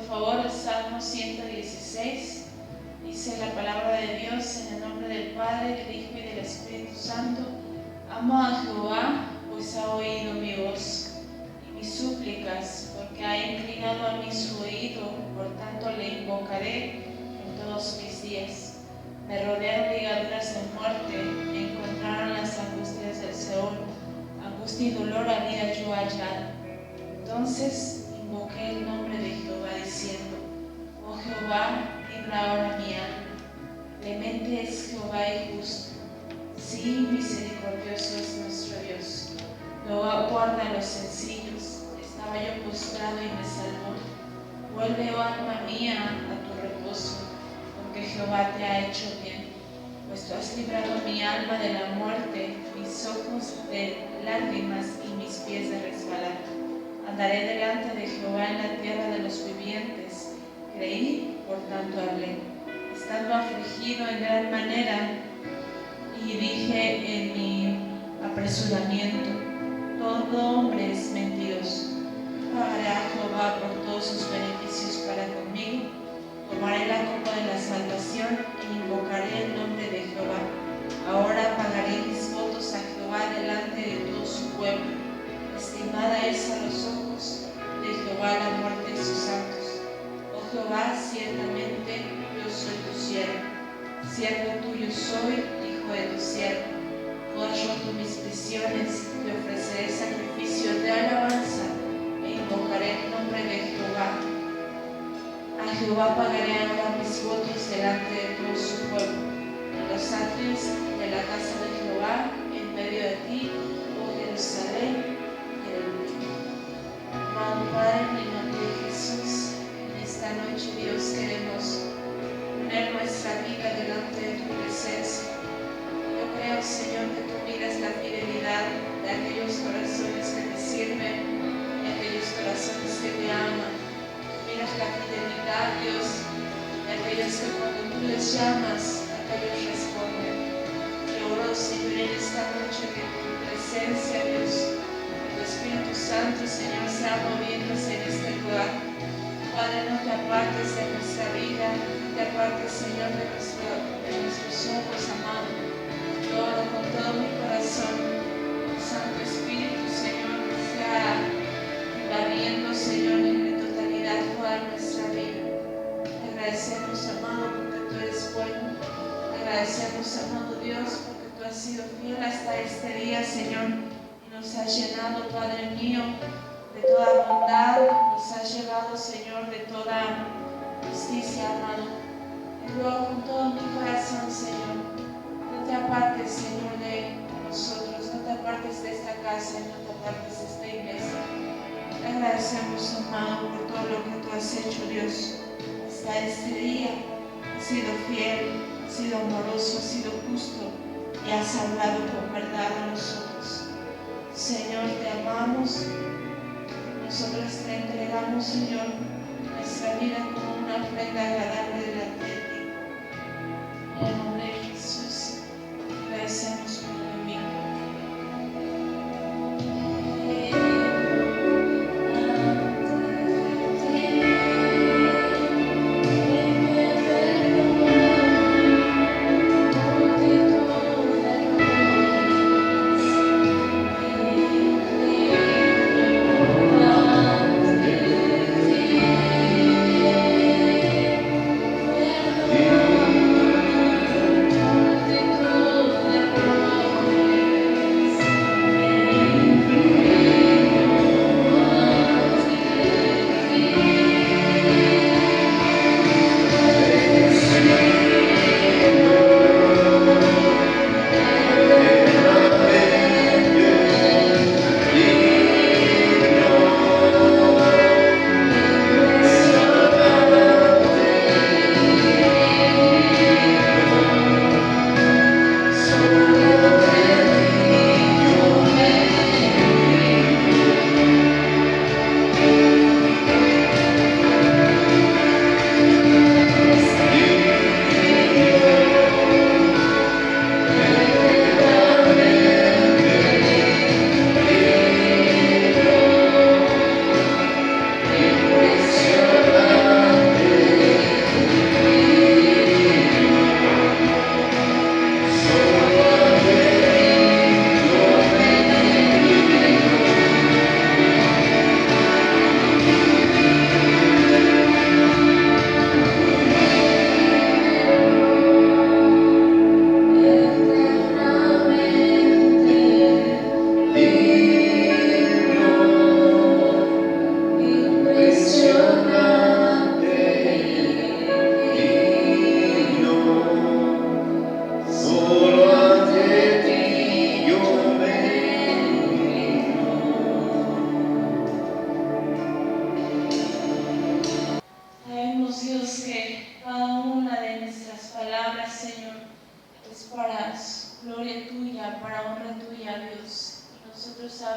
favor, el Salmo 116. Dice la palabra de Dios: en el nombre del Padre, del Hijo y del Espíritu Santo. Amo a Jehová, pues ha oído mi voz y mis súplicas, porque ha inclinado a mí su oído. Por tanto le invocaré en todos mis días. Me rodearon ligaduras de muerte, me encontraron las angustias del Seol. Angustia y dolor había yo hallado. Entonces invoqué el nombre de Jehová diciendo: oh Jehová, libra ahora mi alma. Clemente es Jehová y justo, sí, misericordioso es nuestro Dios. No guarda a los sencillos. Estaba yo postrado y me salvó. Vuelve, oh alma mía, a tu reposo, porque Jehová te ha hecho bien. Pues tú has librado mi alma de la muerte, mis ojos de lágrimas y mis pies de resbalar. Andaré delante de Jehová en la tierra de los vivientes. Creí, por tanto hablé. Estando afligido en gran manera, y dije en mi apresuramiento: todo hombre es mentiroso. Pagaré a Jehová por todos sus beneficios para conmigo. Tomaré la copa de la salvación e invocaré el nombre de Jehová. Ahora pagaré mis votos a Jehová delante de todo su pueblo. Estimada es a los ojos de Jehová la muerte de sus santos. Oh Jehová, ciertamente yo soy tu siervo tuyo soy, hijo de tu siervo. Tú has roto mis prisiones, te ofreceré sacrificio de alabanza e invocaré el nombre de Jehová. A Jehová pagaré ahora mis votos delante de todo su pueblo, en los atrios de la casa de Jehová, en medio de ti, oh Jerusalén. Amado Padre, en el nombre de Jesús, en esta noche, Dios, queremos poner nuestra vida delante de tu presencia. Yo creo, Señor, que tú miras la fidelidad de aquellos corazones que te sirven y aquellos corazones que te aman. Miras la fidelidad, Dios, de aquellos que cuando tú les llamas, aquellos responden. Yo oro, Señor, en esta noche que tu presencia, Dios, tu Espíritu Santo, Señor, sea moviéndose en este lugar. Padre, no te apartes de nuestra vida, no te apartes, Señor, de nuestros ojos, amado. Yo oro con todo mi corazón, Santo Espíritu, Señor, sea invadiendo, Señor, en totalidad toda nuestra vida. Te agradecemos, amado, porque tú eres bueno. Te agradecemos, amado Dios, porque tú has sido fiel hasta este día, Señor. Nos has llenado, Padre mío, de toda bondad, nos has llevado, Señor, de toda justicia, amado. Te ruego con todo mi corazón, Señor, no te apartes, Señor, de nosotros, no te apartes de esta casa, no te apartes de esta iglesia. Te agradecemos, amado, por todo lo que tú has hecho, Dios, hasta este día. Has sido fiel, has sido amoroso, has sido justo y has hablado con verdad a nosotros. Señor, te amamos. Nosotros te entregamos, Señor, nuestra vida como una ofrenda agradable delante de ti. En el nombre de Jesús, agradecemos por tu amigo. Yeah.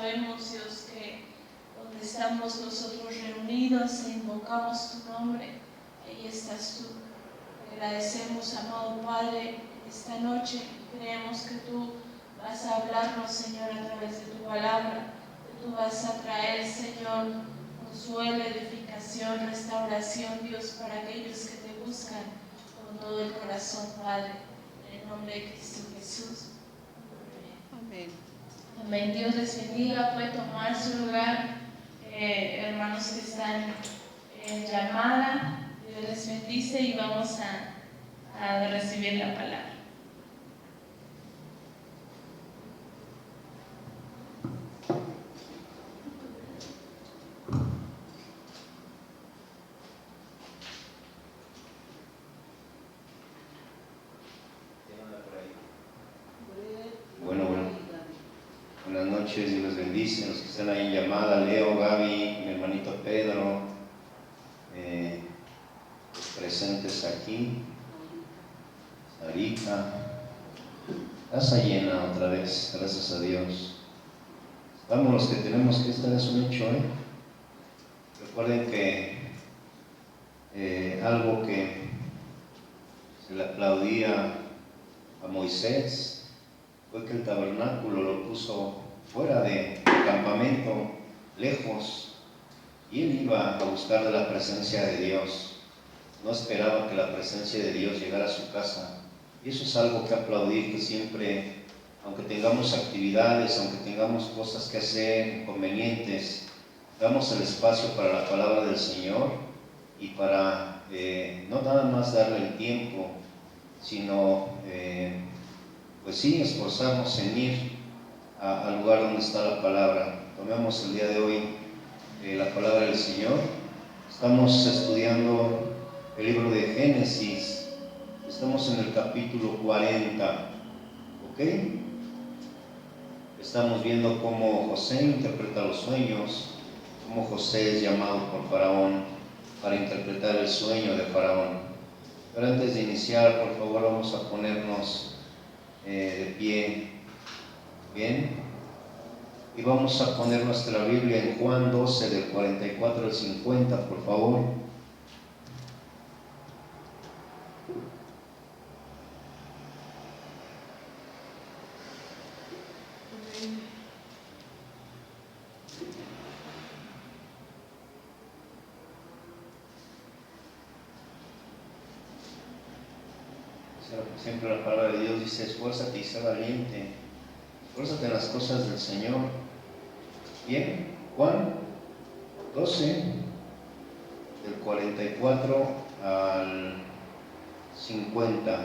sabemos, Dios, que donde estamos nosotros reunidos e invocamos tu nombre, ahí estás tú. Te agradecemos, amado Padre, esta noche. Creemos que tú vas a hablarnos, Señor, a través de tu palabra. Que tú vas a traer, Señor, consuelo, edificación, restauración, Dios, para aquellos que te buscan con todo el corazón, Padre. En el nombre de Cristo Jesús. Amén. Amén. Dios les bendiga. Puede tomar su lugar, hermanos que están en llamada. Dios les bendice y vamos a recibir la palabra. Buenas noches, Dios les bendice. Los que están ahí en llamada, Leo, Gaby, mi hermanito Pedro, los presentes aquí, Sarita, casa llena otra vez, gracias a Dios. Estamos los que tenemos que estar, es un hecho, Recuerden que algo que se le aplaudía a Moisés fue que el tabernáculo lo puso fuera del campamento, lejos, y él iba a buscar de la presencia de Dios. No esperaba que la presencia de Dios llegara a su casa. Y eso es algo que aplaudir, que siempre, aunque tengamos actividades, aunque tengamos cosas que hacer, inconvenientes, damos el espacio para la palabra del Señor y para no nada más darle el tiempo, sino pues sí, esforzarnos en ir al lugar donde está la palabra. Tomemos el día de hoy la palabra del Señor. Estamos estudiando el libro de Génesis. Estamos en el capítulo 40. ¿Ok? Estamos viendo cómo José interpreta los sueños, cómo José es llamado por Faraón para interpretar el sueño de Faraón. Pero antes de iniciar, por favor, vamos a ponernos de pie, bien, y vamos a poner nuestra Biblia en Juan 12 del 44 al 50, por favor. Siempre la palabra de Dios dice: esfuérzate y sé valiente, esfuérzate en las cosas del Señor. Bien, Juan 12, del 44 al 50,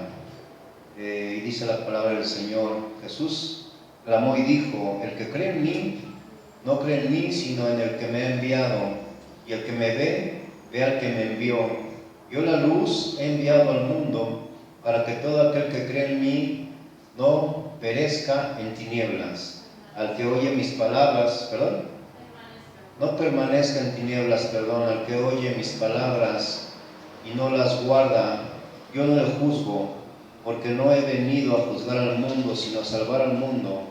y dice la palabra del Señor: Jesús clamó y dijo: el que cree en mí, no cree en mí, sino en el que me ha enviado, y el que me ve, ve al que me envió. Yo la luz he enviado al mundo, para que todo aquel que cree en mí no perezca en tinieblas. Al que oye mis palabras, no permanezca en tinieblas, al que oye mis palabras y no las guarda, yo no le juzgo, porque no he venido a juzgar al mundo, sino a salvar al mundo.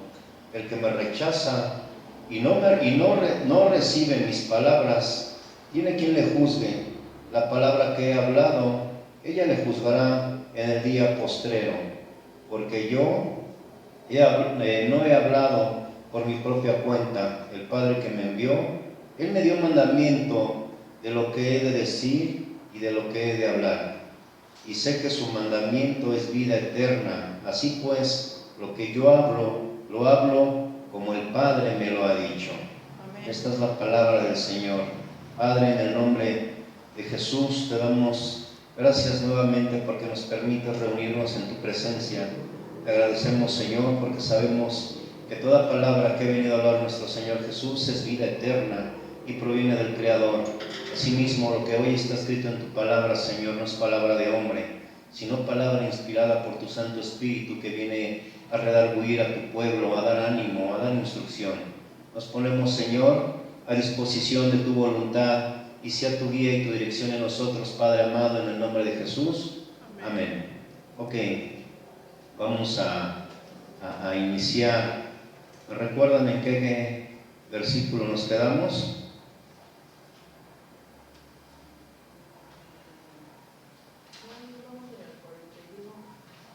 El que me rechaza y no recibe mis palabras, tiene quien le juzgue. La palabra que he hablado, ella le juzgará en el día postrero, porque yo no he hablado por mi propia cuenta. El Padre que me envió, Él me dio mandamiento de lo que he de decir y de lo que he de hablar, y sé que su mandamiento es vida eterna. Así pues, lo que yo hablo, lo hablo como el Padre me lo ha dicho. Amén. Esta es la palabra del Señor. Padre, en el nombre de Jesús te damos gracias nuevamente porque nos permites reunirnos en tu presencia. Te agradecemos, Señor, porque sabemos que toda palabra que ha venido a hablar nuestro Señor Jesús es vida eterna y proviene del Creador. Asimismo, lo que hoy está escrito en tu palabra, Señor, no es palabra de hombre, sino palabra inspirada por tu Santo Espíritu, que viene a redarguir a tu pueblo, a dar ánimo, a dar instrucción. Nos ponemos, Señor, a disposición de tu voluntad, y sea tu guía y tu dirección en nosotros, Padre amado, en el nombre de Jesús. Amén. Ok, vamos a iniciar. ¿Recuerdan en qué versículo nos quedamos?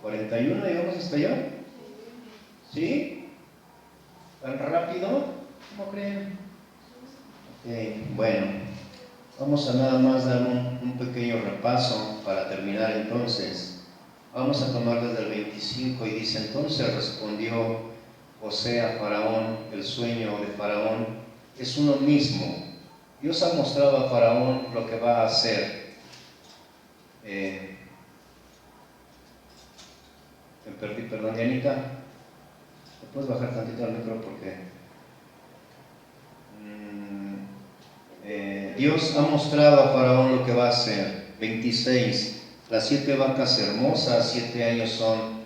¿41 llegamos hasta allá? ¿Sí? ¿Tan rápido? ¿Cómo creen? Bueno, vamos a nada más dar un pequeño repaso para terminar entonces. Vamos a tomar desde el 25 y dice: entonces respondió José a Faraón: el sueño de Faraón es uno mismo. Dios ha mostrado a Faraón lo que va a hacer. Me perdí, perdón, Dianita. ¿Me puedes bajar tantito al micro? Porque Dios ha mostrado a Faraón lo que va a hacer. 26. Las 7 vacas hermosas, 7 años son,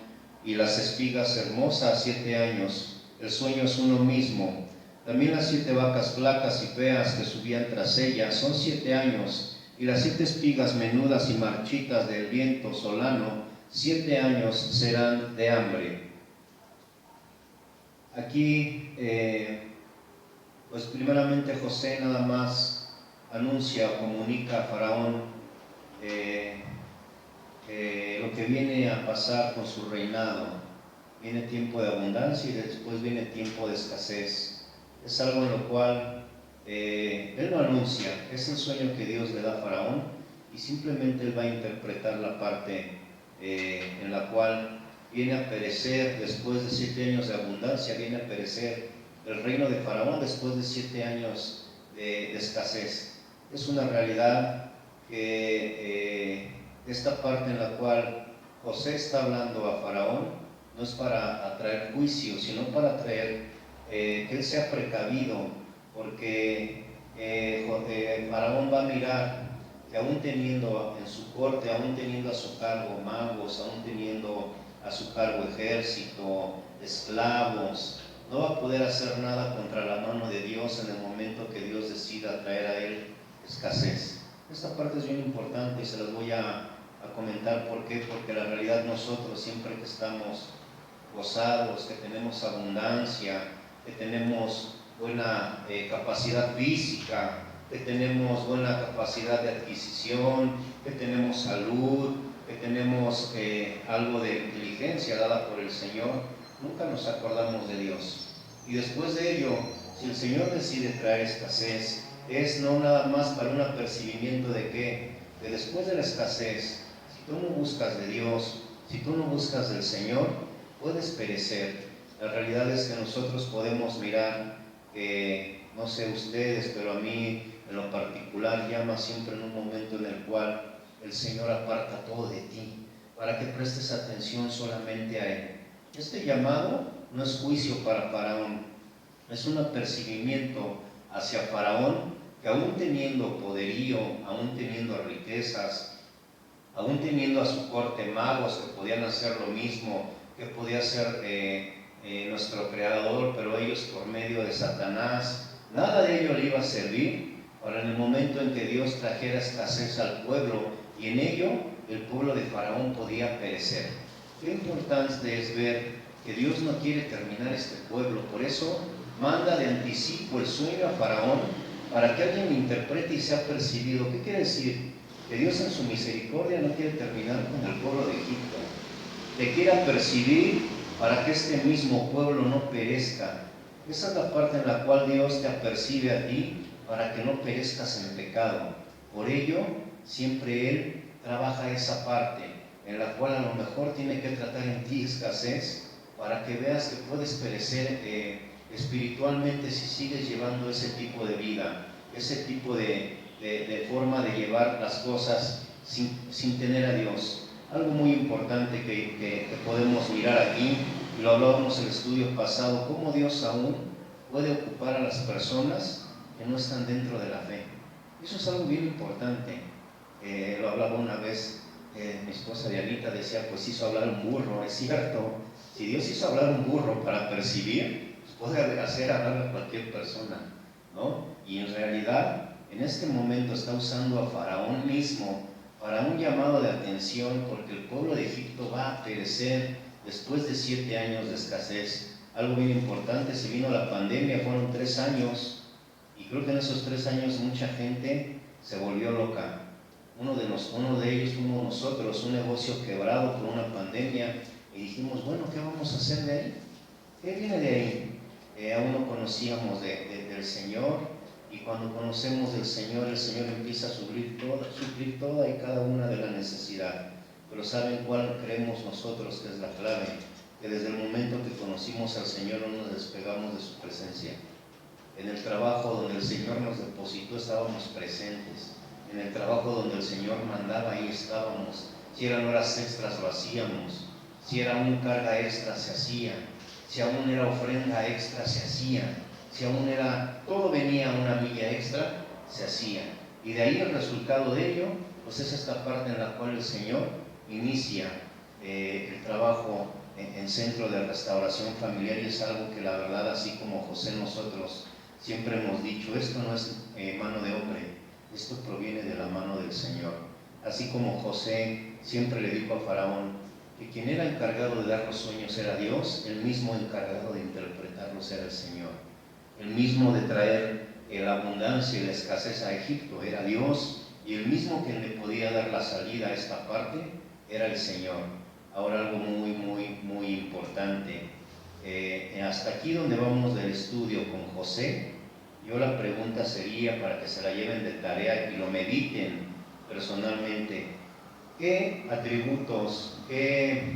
y las espigas hermosas, 7 años. El sueño es uno mismo. También las 7 vacas flacas y feas que subían tras ellas son 7 años. Y las 7 espigas menudas y marchitas del viento solano, 7 años serán de hambre. Aquí, pues primeramente José nada más anuncia o comunica a Faraón lo que viene a pasar con su reinado. Viene tiempo de abundancia y después viene tiempo de escasez. Es algo en lo cual él lo anuncia, es el sueño que Dios le da a Faraón, y simplemente él va a interpretar la parte en la cual viene a perecer después de 7 años de abundancia, viene a perecer el reino de Faraón después de 7 años de escasez. Es una realidad que esta parte en la cual José está hablando a Faraón no es para atraer juicio, sino para traer que él sea precavido, porque Faraón va a mirar que aún teniendo en su corte, aún teniendo a su cargo magos, aún teniendo a su cargo ejército, esclavos, no va a poder hacer nada contra la mano de Dios en el momento que Dios decida traer a él escasez. Esta parte es bien importante y se las voy a comentar. ¿Por qué? Porque la realidad, nosotros siempre que estamos gozados, que tenemos abundancia, que tenemos buena capacidad física, que tenemos buena capacidad de adquisición, que tenemos salud, que tenemos algo de inteligencia dada por el Señor, nunca nos acordamos de Dios. Y después de ello, si el Señor decide traer escasez, es no nada más para un apercibimiento de que después de la escasez, si tú no buscas de Dios, si tú no buscas del Señor, puedes perecer. La realidad es que nosotros podemos mirar que, no sé ustedes, pero a mí en lo particular llama siempre en un momento en el cual el Señor aparta todo de ti, para que prestes atención solamente a Él. Este llamado no es juicio para Faraón, es un apercibimiento hacia Faraón, que aún teniendo poderío, aún teniendo riquezas, aún teniendo a su corte magos que podían hacer lo mismo que podía hacer nuestro Creador, pero ellos por medio de Satanás, nada de ello le iba a servir para en el momento en que Dios trajera escasez al pueblo, y en ello el pueblo de Faraón podía perecer. Qué importante es ver que Dios no quiere terminar este pueblo, por eso manda de anticipo el sueño a Faraón, para que alguien lo interprete y sea percibido. ¿Qué quiere decir? Que Dios en su misericordia no quiere terminar con el pueblo de Egipto, te quiere apercibir para que este mismo pueblo no perezca. Esa es la parte en la cual Dios te apercibe a ti, para que no perezcas en pecado. Por ello, siempre Él trabaja esa parte, en la cual a lo mejor tiene que tratar en ti escasez, para que veas que puedes perecer espiritualmente si sigues llevando ese tipo de vida, ese tipo de forma de llevar las cosas sin tener a Dios. Algo muy importante que podemos mirar aquí, y lo hablábamos en el estudio pasado, cómo Dios aún puede ocupar a las personas que no están dentro de la fe. Eso es algo bien importante. Lo hablaba una vez mi esposa Dianita, decía, pues hizo hablar un burro. Es cierto, si Dios hizo hablar un burro para percibir, puede hacer hablar a cualquier persona, ¿no? Y en realidad, en este momento está usando a Faraón mismo para un llamado de atención, porque el pueblo de Egipto va a perecer después de 7 años de escasez. algo bien importante, se vino la pandemia, fueron 3 años, y creo que en esos 3 años mucha gente se volvió loca. Uno de ellos fuimos nosotros, un negocio quebrado por una pandemia, y dijimos, bueno, ¿qué vamos a hacer de ahí? ¿Qué viene de ahí? Aún no conocíamos del Señor, y cuando conocemos del Señor, el Señor empieza a suplir toda y cada una de la necesidad. Pero ¿saben cuál creemos nosotros que es la clave? Que desde el momento que conocimos al Señor no nos despegamos de su presencia. En el trabajo donde el Señor nos depositó estábamos presentes. En el trabajo donde el Señor mandaba, ahí estábamos. Si eran horas extras lo hacíamos. Si era una carga extra se hacía. Si aún era ofrenda extra se hacía. Si aún era, todo venía una milla extra, se hacía. Y de ahí el resultado de ello, pues es esta parte en la cual el Señor inicia el trabajo en Centro de Restauración Familiar, y es algo que la verdad, así como José, nosotros siempre hemos dicho, esto no es mano de hombre, esto proviene de la mano del Señor. Así como José siempre le dijo a Faraón que quien era encargado de dar los sueños era Dios, el mismo encargado de interpretarlos era el Señor. El mismo de traer la abundancia y la escasez a Egipto era Dios, y el mismo que le podía dar la salida a esta parte era el Señor. Ahora algo muy importante. Hasta aquí donde vamos del estudio con José, yo la pregunta sería, para que se la lleven de tarea y lo mediten personalmente, ¿qué atributos, qué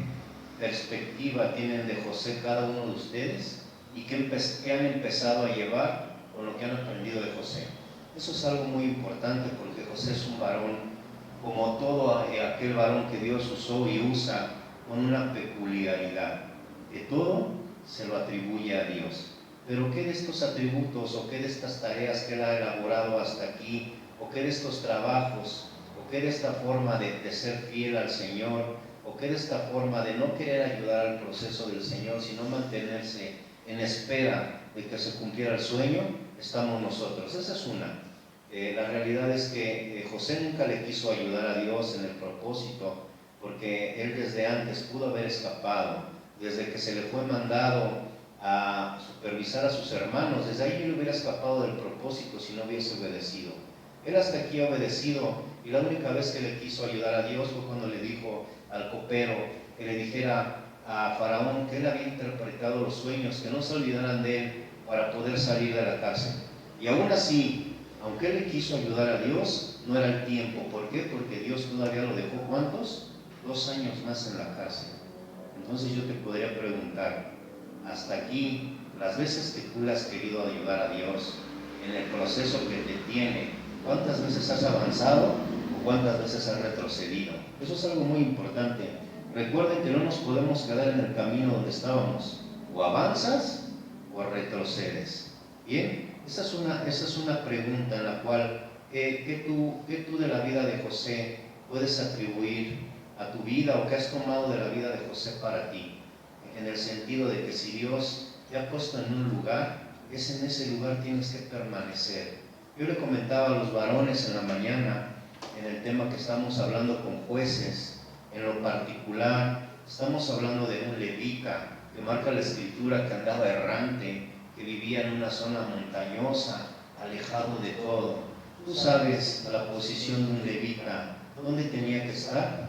perspectiva tienen de José cada uno de ustedes? ¿Y qué han empezado a llevar con lo que han aprendido de José? Eso es algo muy importante, porque José es un varón, como todo aquel varón que Dios usó y usa, con una peculiaridad. De todo se lo atribuye a Dios. Pero ¿qué de estos atributos, o qué de estas tareas que él ha elaborado hasta aquí, o qué de estos trabajos, o qué de esta forma de ser fiel al Señor, o qué de esta forma de no querer ayudar al proceso del Señor, sino mantenerse en espera de que se cumpliera el sueño, estamos nosotros? Esa es una. La realidad es que José nunca le quiso ayudar a Dios en el propósito, porque él desde antes pudo haber escapado. Desde que se le fue mandado a supervisar a sus hermanos, desde ahí él hubiera escapado del propósito si no hubiese obedecido. Él hasta aquí ha obedecido, y la única vez que le quiso ayudar a Dios fue cuando le dijo al copero que le dijera a Faraón que él había interpretado los sueños, que no se olvidaran de él para poder salir de la cárcel. Y aún así, aunque él le quiso ayudar a Dios, no era el tiempo. ¿Por qué? Porque Dios todavía lo dejó, ¿cuántos? 2 años más en la cárcel. Entonces yo te podría preguntar, hasta aquí, las veces que tú le has querido ayudar a Dios en el proceso que te tiene, ¿cuántas veces has avanzado o cuántas veces has retrocedido? Eso es algo muy importante. Recuerden que no nos podemos quedar en el camino donde estábamos. O avanzas o retrocedes. Bien, esa es una pregunta en la cual, ¿qué tú de la vida de José puedes atribuir a tu vida, o que has tomado de la vida de José para ti? En el sentido de que si Dios te ha puesto en un lugar, es en ese lugar tienes que permanecer. Yo le comentaba a los varones en la mañana, en el tema que estamos hablando con jueces, en lo particular, estamos hablando de un levita que marca la escritura que andaba errante, que vivía en una zona montañosa, alejado de todo. Tú sabes la posición de un levita, ¿dónde tenía que estar?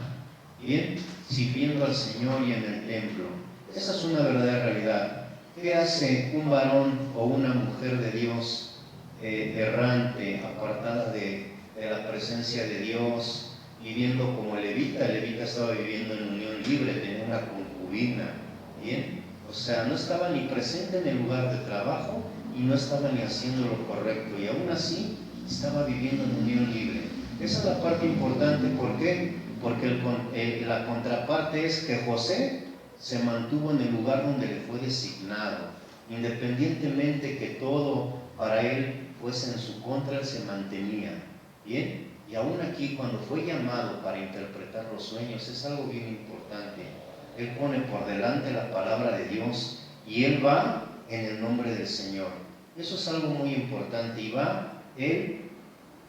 Bien, sirviendo al Señor y en el templo. Esa es una verdadera realidad. ¿Qué hace un varón o una mujer de Dios errante, apartada de la presencia de Dios, viviendo como levita? El levita estaba viviendo en unión libre, tenía una concubina. Bien, o sea, no estaba ni presente en el lugar de trabajo y no estaba ni haciendo lo correcto, y aún así estaba viviendo en unión libre. Esa es la parte importante. ¿Por qué? Porque la contraparte es que José se mantuvo en el lugar donde le fue designado. Independientemente que todo para él fuese en su contra, él se mantenía. Bien, y aún aquí, cuando fue llamado para interpretar los sueños, es algo bien importante. Él pone por delante la palabra de Dios y él va en el nombre del Señor. Eso es algo muy importante, y va él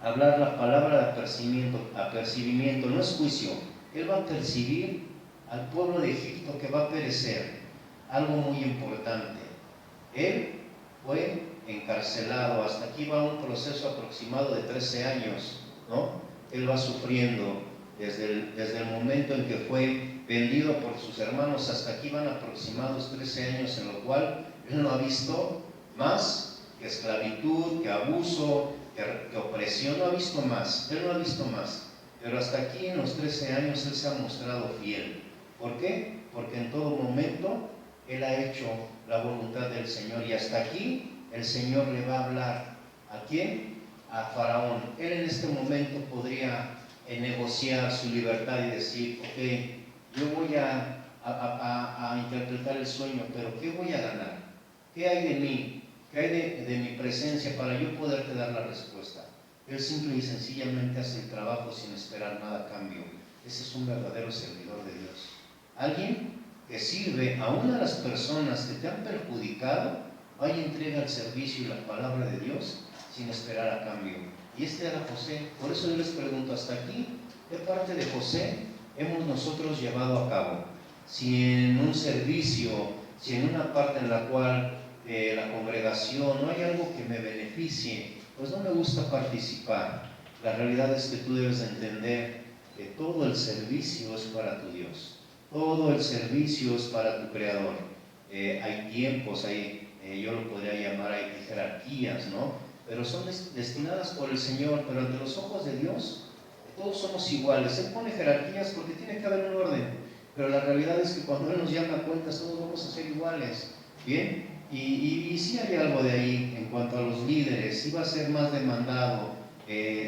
a hablar la palabra de apercibimiento, no es juicio. Él va a percibir al pueblo de Egipto que va a perecer. Algo muy importante. Él fue encarcelado, hasta aquí va un proceso aproximado de 13 años, ¿no? Él va sufriendo desde el momento en que fue vendido por sus hermanos, hasta aquí van aproximados 13 años, en lo cual él no ha visto más que esclavitud, que abuso, que opresión, no ha visto más, él no ha visto más, pero hasta aquí en los 13 años él se ha mostrado fiel. ¿Por qué? Porque en todo momento él ha hecho la voluntad del Señor, y hasta aquí el Señor le va a hablar. ¿A quién? A Faraón. Él en este momento podría negociar su libertad y decir, ok, yo voy a interpretar el sueño, pero ¿qué voy a ganar? ¿Qué hay de mí? ¿Qué hay de mi presencia para yo poderte dar la respuesta? Él simple y sencillamente hace el trabajo sin esperar nada a cambio. Ese es un verdadero servidor de Dios. Alguien que sirve a una de las personas que te han perjudicado, vaya y entrega el servicio y la palabra de Dios sin esperar a cambio. Y este era José. Por eso yo les pregunto, hasta aquí, ¿qué parte de José hemos nosotros llevado a cabo? Si en un servicio, si en una parte en la cual la congregación no hay algo que me beneficie, pues no me gusta participar. La realidad es que tú debes de entender que todo el servicio es para tu Dios, todo el servicio es para tu Creador. Hay tiempos, yo lo podría llamar, hay jerarquías, ¿no? Pero son destinadas por el Señor, pero ante los ojos de Dios todos somos iguales. Él pone jerarquías porque tiene que haber un orden, pero la realidad es que cuando Él nos llama a cuentas todos vamos a ser iguales, ¿bien? Y sí hay algo de ahí en cuanto a los líderes, sí va a ser más demandado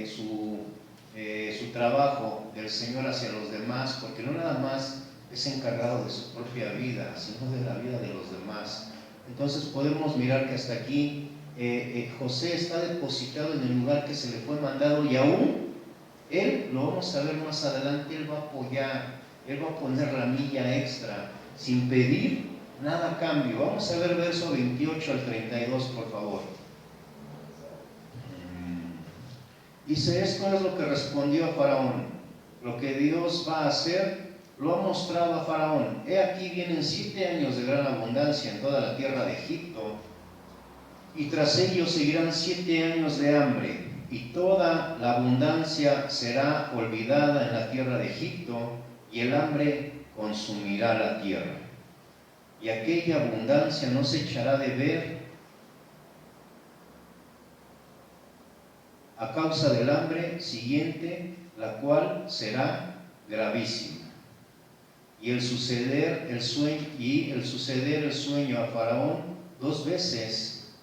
su trabajo del Señor hacia los demás, porque no nada más es encargado de su propia vida, sino de la vida de los demás. Entonces podemos mirar que hasta aquí José está depositado en el lugar que se le fue mandado, y aún él, lo vamos a ver más adelante, él va a apoyar, él va a poner la milla extra sin pedir nada a cambio. Vamos a ver verso 28 al 32, por favor. Dice, esto es lo que respondió a Faraón: lo que Dios va a hacer lo ha mostrado a Faraón. He aquí vienen 7 años de gran abundancia en toda la tierra de Egipto, y tras ellos seguirán 7 años de hambre, y toda la abundancia será olvidada en la tierra de Egipto, y el hambre consumirá la tierra. Y aquella abundancia no se echará de ver a causa del hambre siguiente, la cual será gravísima. Y el suceder el sueño a Faraón 2 veces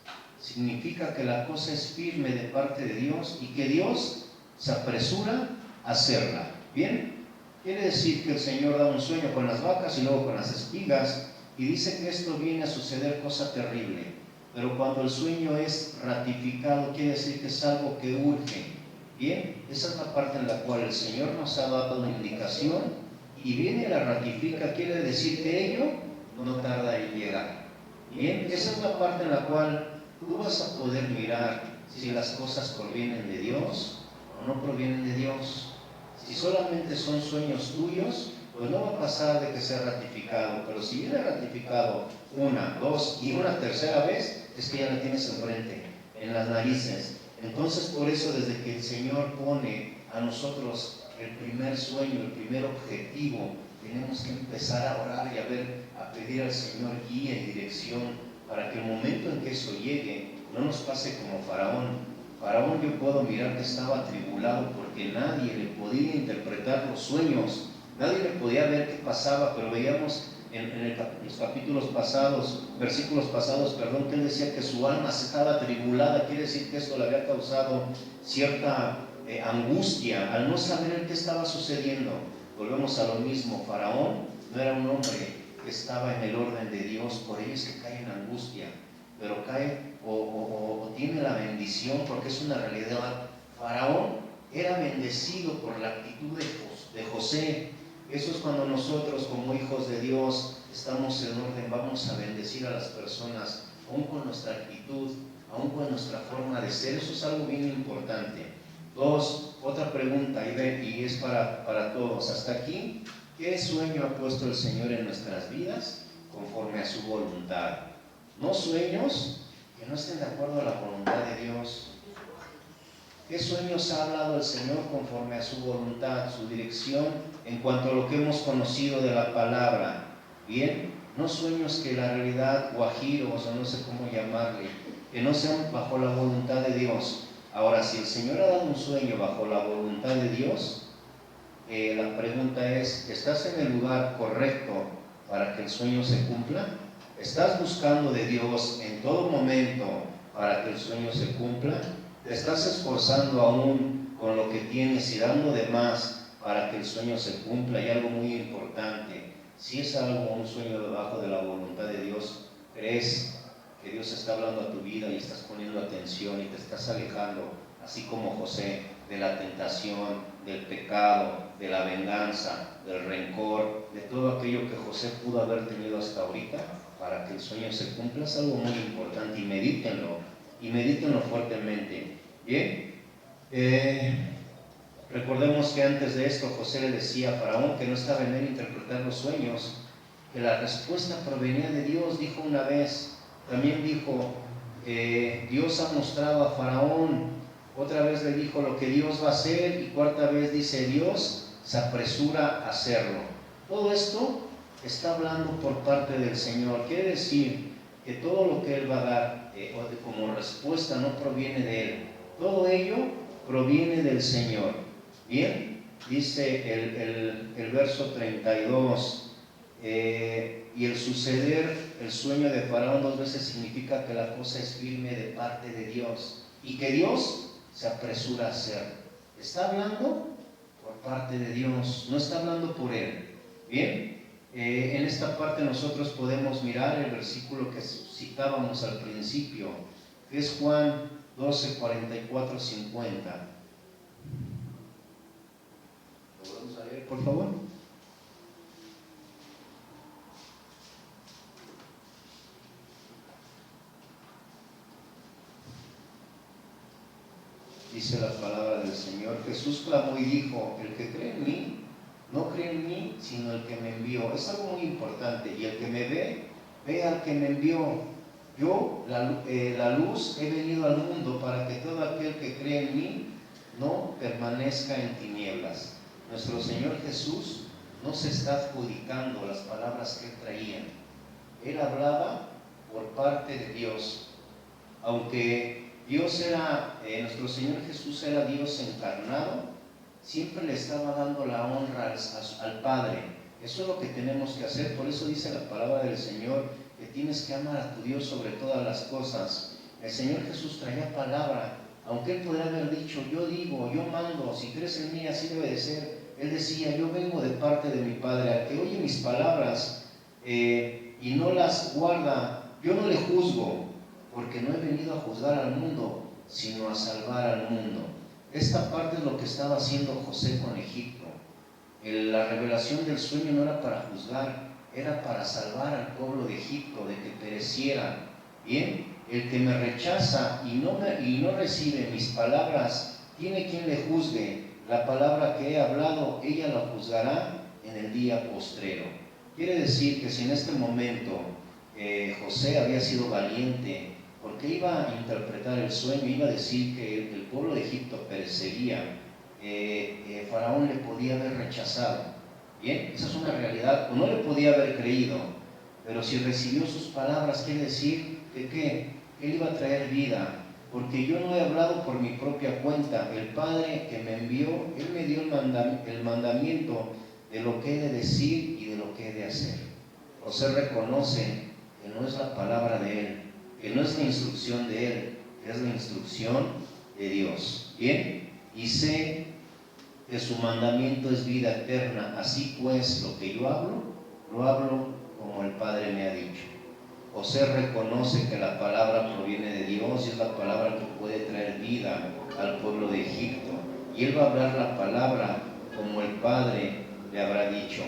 significa que la cosa es firme de parte de Dios y que Dios se apresura a hacerla. ¿Bien? Quiere decir que el Señor da un sueño con las vacas y luego con las espigas, y dice que esto viene a suceder cosa terrible. Pero cuando el sueño es ratificado, quiere decir que es algo que urge. Bien, esa es la parte en la cual el Señor nos ha dado una indicación y viene y la ratifica. Quiere decir que ello no tarda en llegar. Bien, esa es la parte en la cual tú vas a poder mirar si las cosas provienen de Dios o no provienen de Dios. Si solamente son sueños tuyos, pues no va a pasar de que sea ratificado, pero si viene ratificado 1, 2 y una tercera vez, es que ya la tienes enfrente, en las narices. Entonces, por eso, desde que el Señor pone a nosotros el primer sueño, el primer objetivo, tenemos que empezar a orar y a pedir al Señor guía y dirección, para que el momento en que eso llegue, no nos pase como Faraón. Faraón, yo puedo mirar que estaba atribulado porque nadie le podía interpretar los sueños, nadie le podía ver qué pasaba, pero veíamos en los capítulos pasados, versículos pasados, que él decía que su alma estaba atribulada. Quiere decir que esto le había causado cierta angustia al no saber qué estaba sucediendo. Volvemos a lo mismo, Faraón no era un hombre que estaba en el orden de Dios, por ello es que cae en angustia, pero cae o tiene la bendición, porque es una realidad. Faraón era bendecido por la actitud de José. Eso es cuando nosotros, como hijos de Dios, estamos en orden, vamos a bendecir a las personas, aún con nuestra actitud, aún con nuestra forma de ser. Eso es algo bien importante. 2, otra pregunta, y es para todos. Hasta aquí, ¿qué sueño ha puesto el Señor en nuestras vidas conforme a su voluntad? no sueños que no estén de acuerdo a la voluntad de Dios. ¿Qué sueños ha hablado el Señor conforme a su voluntad, su dirección en cuanto a lo que hemos conocido de la palabra? Bien, no sueños que la realidad, guajiros o no sé cómo llamarle, que no sean bajo la voluntad de Dios. Ahora, si el Señor ha dado un sueño bajo la voluntad de Dios, la pregunta es, ¿estás en el lugar correcto para que el sueño se cumpla? ¿Estás buscando de Dios en todo momento para que el sueño se cumpla? ¿Te estás esforzando aún con lo que tienes y dando de más para que el sueño se cumpla? Y algo muy importante, si es algo, un sueño debajo de la voluntad de Dios, ¿crees que Dios está hablando a tu vida y estás poniendo atención y te estás alejando, así como José, de la tentación, del pecado, de la venganza, del rencor, de todo aquello que José pudo haber tenido hasta ahorita para que el sueño se cumpla? Es algo muy importante y medítenlo fuertemente. Bien, recordemos que antes de esto José le decía a Faraón que no estaba en él interpretar los sueños, que la respuesta provenía de Dios. Dijo una vez, también dijo, Dios ha mostrado a Faraón, otra vez le dijo lo que Dios va a hacer, y cuarta vez dice Dios se apresura a hacerlo. Todo esto está hablando por parte del Señor. Quiere decir que todo lo que Él va a dar como respuesta no proviene de Él, todo ello proviene del Señor. Bien, dice el verso 32, y el suceder el sueño de Faraón 2 veces significa que la cosa es firme de parte de Dios y que Dios se apresura a hacerlo. Está hablando por parte de Dios, no está hablando por Él. Bien, en esta parte nosotros podemos mirar el versículo que citábamos al principio, que es Juan 12, 44, 50. ¿Lo vamos a leer, por favor? Dice la palabra del Señor: Jesús clamó y dijo, el que cree en mí, no cree en mí, sino el que me envió. Es algo muy importante. Y el que me ve al que me envió. Yo, la luz, he venido al mundo para que todo aquel que cree en mí no permanezca en tinieblas. Nuestro Señor Jesús no se está adjudicando las palabras que Él traía. Él hablaba por parte de Dios. Aunque Dios era, nuestro Señor Jesús era Dios encarnado, siempre le estaba dando la honra al Padre. Eso es lo que tenemos que hacer. Por eso dice la palabra del Señor que tienes que amar a tu Dios sobre todas las cosas. El Señor Jesús traía palabra, aunque Él podría haber dicho, yo digo, yo mando, si crees en mí así debe de ser. Él decía, yo vengo de parte de mi Padre. Al que oye mis palabras y no las guarda, yo no le juzgo, porque no he venido a juzgar al mundo, sino a salvar al mundo. Esta parte es lo que estaba haciendo José con Egipto. La revelación del sueño no era para juzgar, era para salvar al pueblo de Egipto de que pereciera. Bien, el que me rechaza y no recibe mis palabras, tiene quien le juzgue. La palabra que he hablado, ella la juzgará en el día postrero. Quiere decir que si en este momento José había sido valiente, porque iba a interpretar el sueño, iba a decir que el pueblo de Egipto perecería, Faraón le podía haber rechazado. Bien, esa es una realidad, o no le podía haber creído, pero si recibió sus palabras, quiere decir que Él iba a traer vida, porque yo no he hablado por mi propia cuenta. El Padre que me envió, Él me dio el mandamiento de lo que he de decir y de lo que he de hacer. José reconoce que no es la palabra de Él, que no es la instrucción de Él, que es la instrucción de Dios. Bien, y sé que su mandamiento es vida eterna. Así pues, lo que yo hablo, lo hablo como el Padre me ha dicho. José reconoce que la palabra proviene de Dios y es la palabra que puede traer vida al pueblo de Egipto. Y él va a hablar la palabra como el Padre le habrá dicho.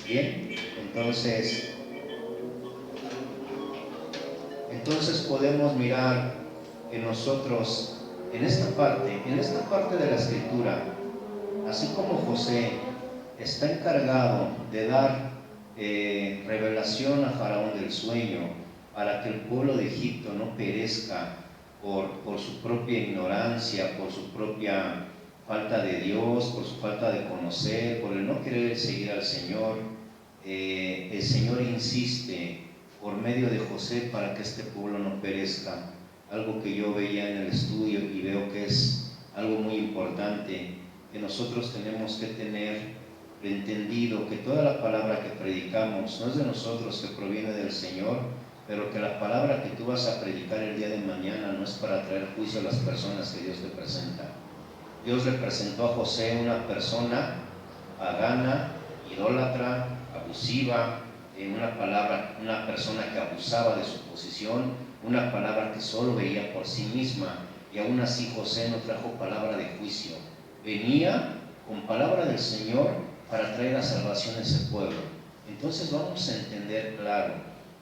Bien, entonces podemos mirar en nosotros, en esta parte de la Escritura, así como José está encargado de dar revelación a Faraón del sueño, para que el pueblo de Egipto no perezca por su propia ignorancia, por su propia falta de Dios, por su falta de conocer, por el no querer seguir al Señor. El Señor insiste por medio de José para que este pueblo no perezca. Algo que yo veía en el estudio y veo que es algo muy importante, que nosotros tenemos que tener entendido que toda la palabra que predicamos no es de nosotros, que proviene del Señor, pero que la palabra que tú vas a predicar el día de mañana no es para traer juicio a las personas que Dios te presenta. Dios le presentó a José una persona pagana, idólatra, abusiva, una persona que abusaba de su posición, una palabra que solo veía por sí misma, y aún así José no trajo palabra de juicio. Venía con palabra del Señor para traer a salvación a ese pueblo. Entonces vamos a entender claro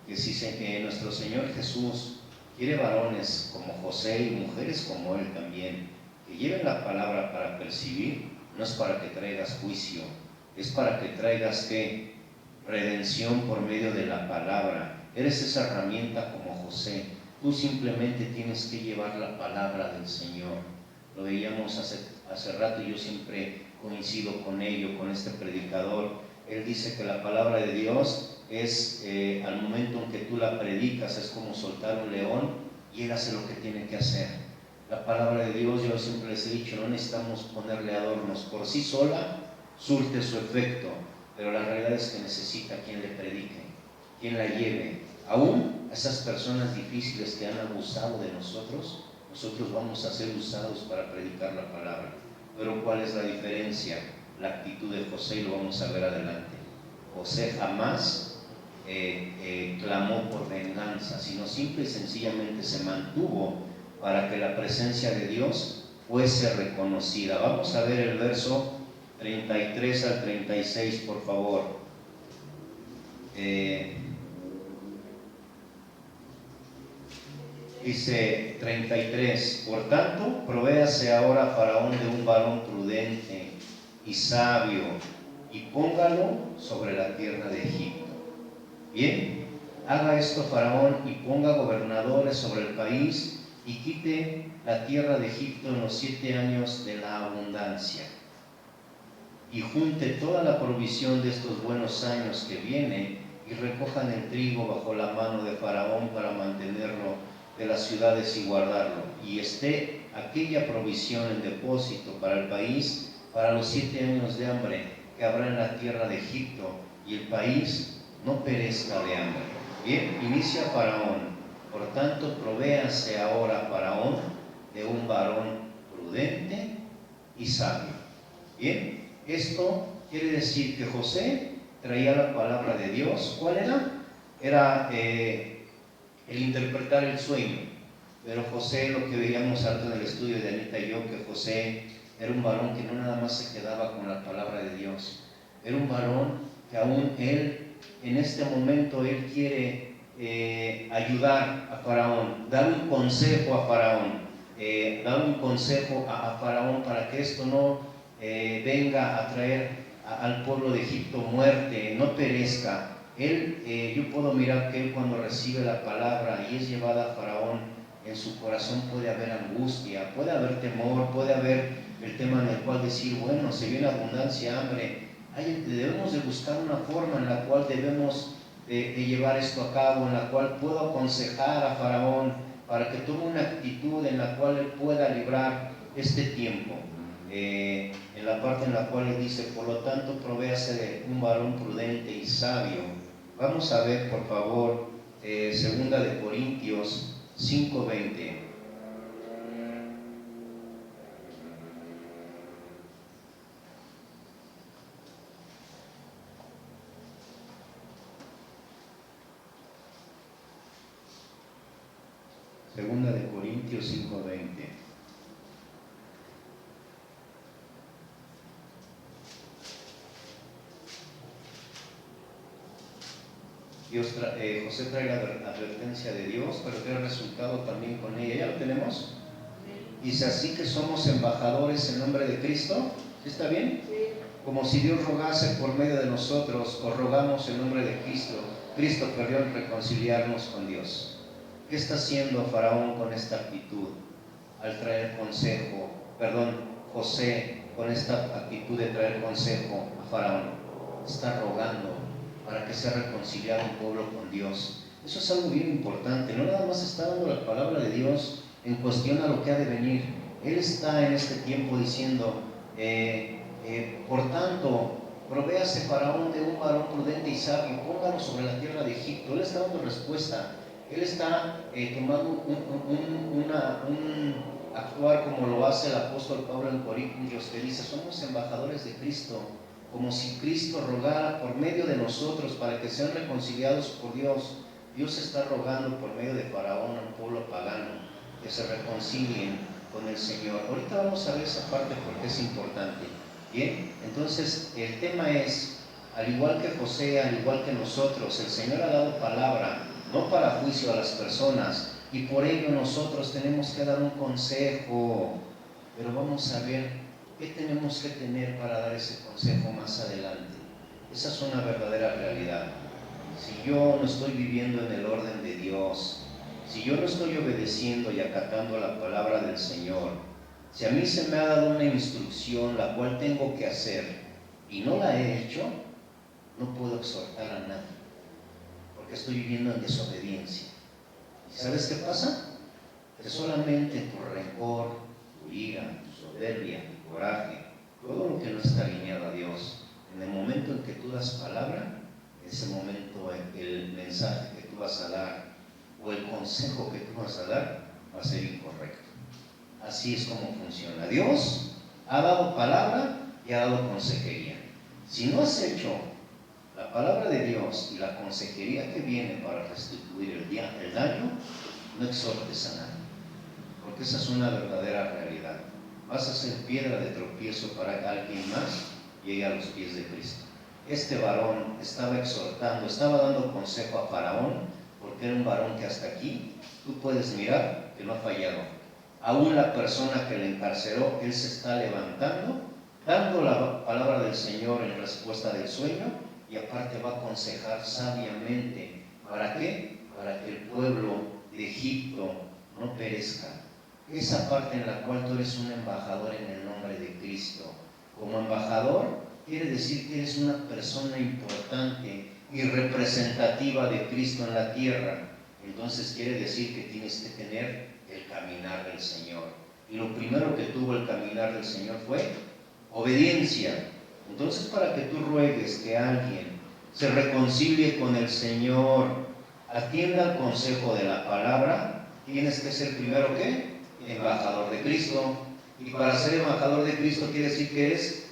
que si nuestro Señor Jesús quiere varones como José y mujeres como él también, que lleven la palabra para percibir, no es para que traigas juicio, es para que traigas ¿qué? Redención por medio de la palabra. Eres esa herramienta como José. Tú simplemente tienes que llevar la palabra del Señor. Lo veíamos hace rato y yo siempre coincido con ello, con este predicador. Él dice que la palabra de Dios es, al momento en que tú la predicas, es como soltar un león y él hace lo que tiene que hacer. La palabra de Dios, yo siempre les he dicho, no necesitamos ponerle adornos. Por sí sola surte su efecto, pero la realidad es que necesita quien le predique, quien la lleve. Aún esas personas difíciles que han abusado de nosotros vamos a ser usados para predicar la palabra. Pero ¿cuál es la diferencia? La actitud de José, y lo vamos a ver adelante. José jamás clamó por venganza, sino simple y sencillamente se mantuvo para que la presencia de Dios fuese reconocida. Vamos a ver el verso 33 al 36, por favor. Dice 33: por tanto, provéase ahora Faraón de un varón prudente y sabio, y póngalo sobre la tierra de Egipto. Bien, haga esto Faraón y ponga gobernadores sobre el país, y quite la tierra de Egipto en los 7 años de la abundancia, y junte toda la provisión de estos buenos años que viene, y recojan el trigo bajo la mano de Faraón para mantenerlo de las ciudades y guardarlo, y esté aquella provisión en depósito para el país para los 7 años de hambre que habrá en la tierra de Egipto, y el país no perezca de hambre. Bien, inicia Faraón: por tanto, provéase ahora Faraón de un varón prudente y sabio. Bien, esto quiere decir que José traía la palabra de Dios. ¿Cuál era? Era el interpretar el sueño. Pero José, lo que veíamos antes en el estudio de Anita y yo, que José era un varón que no nada más se quedaba con la palabra de Dios. Era un varón que aún él, en este momento, él quiere ayudar a Faraón, dar un consejo a Faraón, a Faraón para que esto no venga a traer al pueblo de Egipto muerte, no perezca. Yo puedo mirar que él, cuando recibe la palabra y es llevada a Faraón, en su corazón puede haber angustia, puede haber temor, puede haber el tema en el cual decir, bueno, se viene abundancia, hambre. Debemos de buscar una forma en la cual debemos de llevar esto a cabo, en la cual puedo aconsejar a Faraón para que tome una actitud en la cual él pueda librar este tiempo. En la parte en la cual él dice, por lo tanto, provéase de un varón prudente y sabio. Vamos a ver, por favor, 2 de Corintios 5:20. Segunda de Corintios 5:20. José trae la advertencia de Dios, pero trae el resultado también con ella. ¿Ya lo tenemos? Dice: así que somos embajadores en nombre de Cristo. ¿Está bien? como si Dios rogase por medio de nosotros, os rogamos en nombre de Cristo, reconciliarnos con Dios. ¿Qué está haciendo Faraón con esta actitud? Al traer José con esta actitud de traer consejo a Faraón, está rogando para que sea reconciliado un pueblo con Dios. Eso es algo bien importante. No nada más está dando la palabra de Dios en cuestión a lo que ha de venir. Él está en este tiempo diciendo, por tanto, provéase Faraón de un varón prudente y sabio, póngalo sobre la tierra de Egipto. Él está dando respuesta. Él está tomando un actuar como lo hace el apóstol Pablo en Corintios, que dice, somos embajadores de Cristo, como si Cristo rogara por medio de nosotros para que sean reconciliados por Dios. Dios está rogando por medio de Faraón a un pueblo pagano que se reconcilien con el Señor. Ahorita vamos a ver esa parte porque es importante. Bien, entonces el tema es, al igual que José, al igual que nosotros, el Señor ha dado palabra, no para juicio a las personas, y por ello nosotros tenemos que dar un consejo, pero vamos a ver qué tenemos que tener para dar ese consejo más adelante. Esa es una verdadera realidad. Si yo no estoy viviendo en el orden de Dios, si yo no estoy obedeciendo y acatando la palabra del Señor, si a mí se me ha dado una instrucción la cual tengo que hacer y no la he hecho, no puedo exhortar a nadie, porque estoy viviendo en desobediencia. ¿Y sabes qué pasa? Que solamente tu rencor, tu ira, tu soberbia, tu coraje, todo lo que no está alineado a Dios, en el momento en que tú das palabra, en ese momento el mensaje que tú vas a dar o el consejo que tú vas a dar va a ser incorrecto. Así es como funciona. Dios ha dado palabra y ha dado consejería. Si no has hecho la palabra de Dios y la consejería que viene para restituir el daño, no exhortes a nadie, porque esa es una verdadera realidad. Vas a ser piedra de tropiezo para que alguien más llegue a los pies de Cristo. Este varón estaba exhortando, estaba dando consejo a Faraón, porque era un varón que hasta aquí tú puedes mirar que no ha fallado. Aún la persona que le encarceló, él se está levantando, dando la palabra del Señor en respuesta del sueño, y aparte va a aconsejar sabiamente. ¿Para qué? Para que el pueblo de Egipto no perezca. Esa parte en la cual tú eres un embajador en el nombre de Cristo. Como embajador quiere decir que eres una persona importante y representativa de Cristo en la tierra. Entonces quiere decir que tienes que tener el caminar del Señor. Y lo primero que tuvo el caminar del Señor fue obediencia. Entonces, para que tú ruegues que alguien se reconcilie con el Señor, atienda el consejo de la palabra, tienes que ser primero ¿qué? Embajador de Cristo. Y para ser embajador de Cristo quiere decir que eres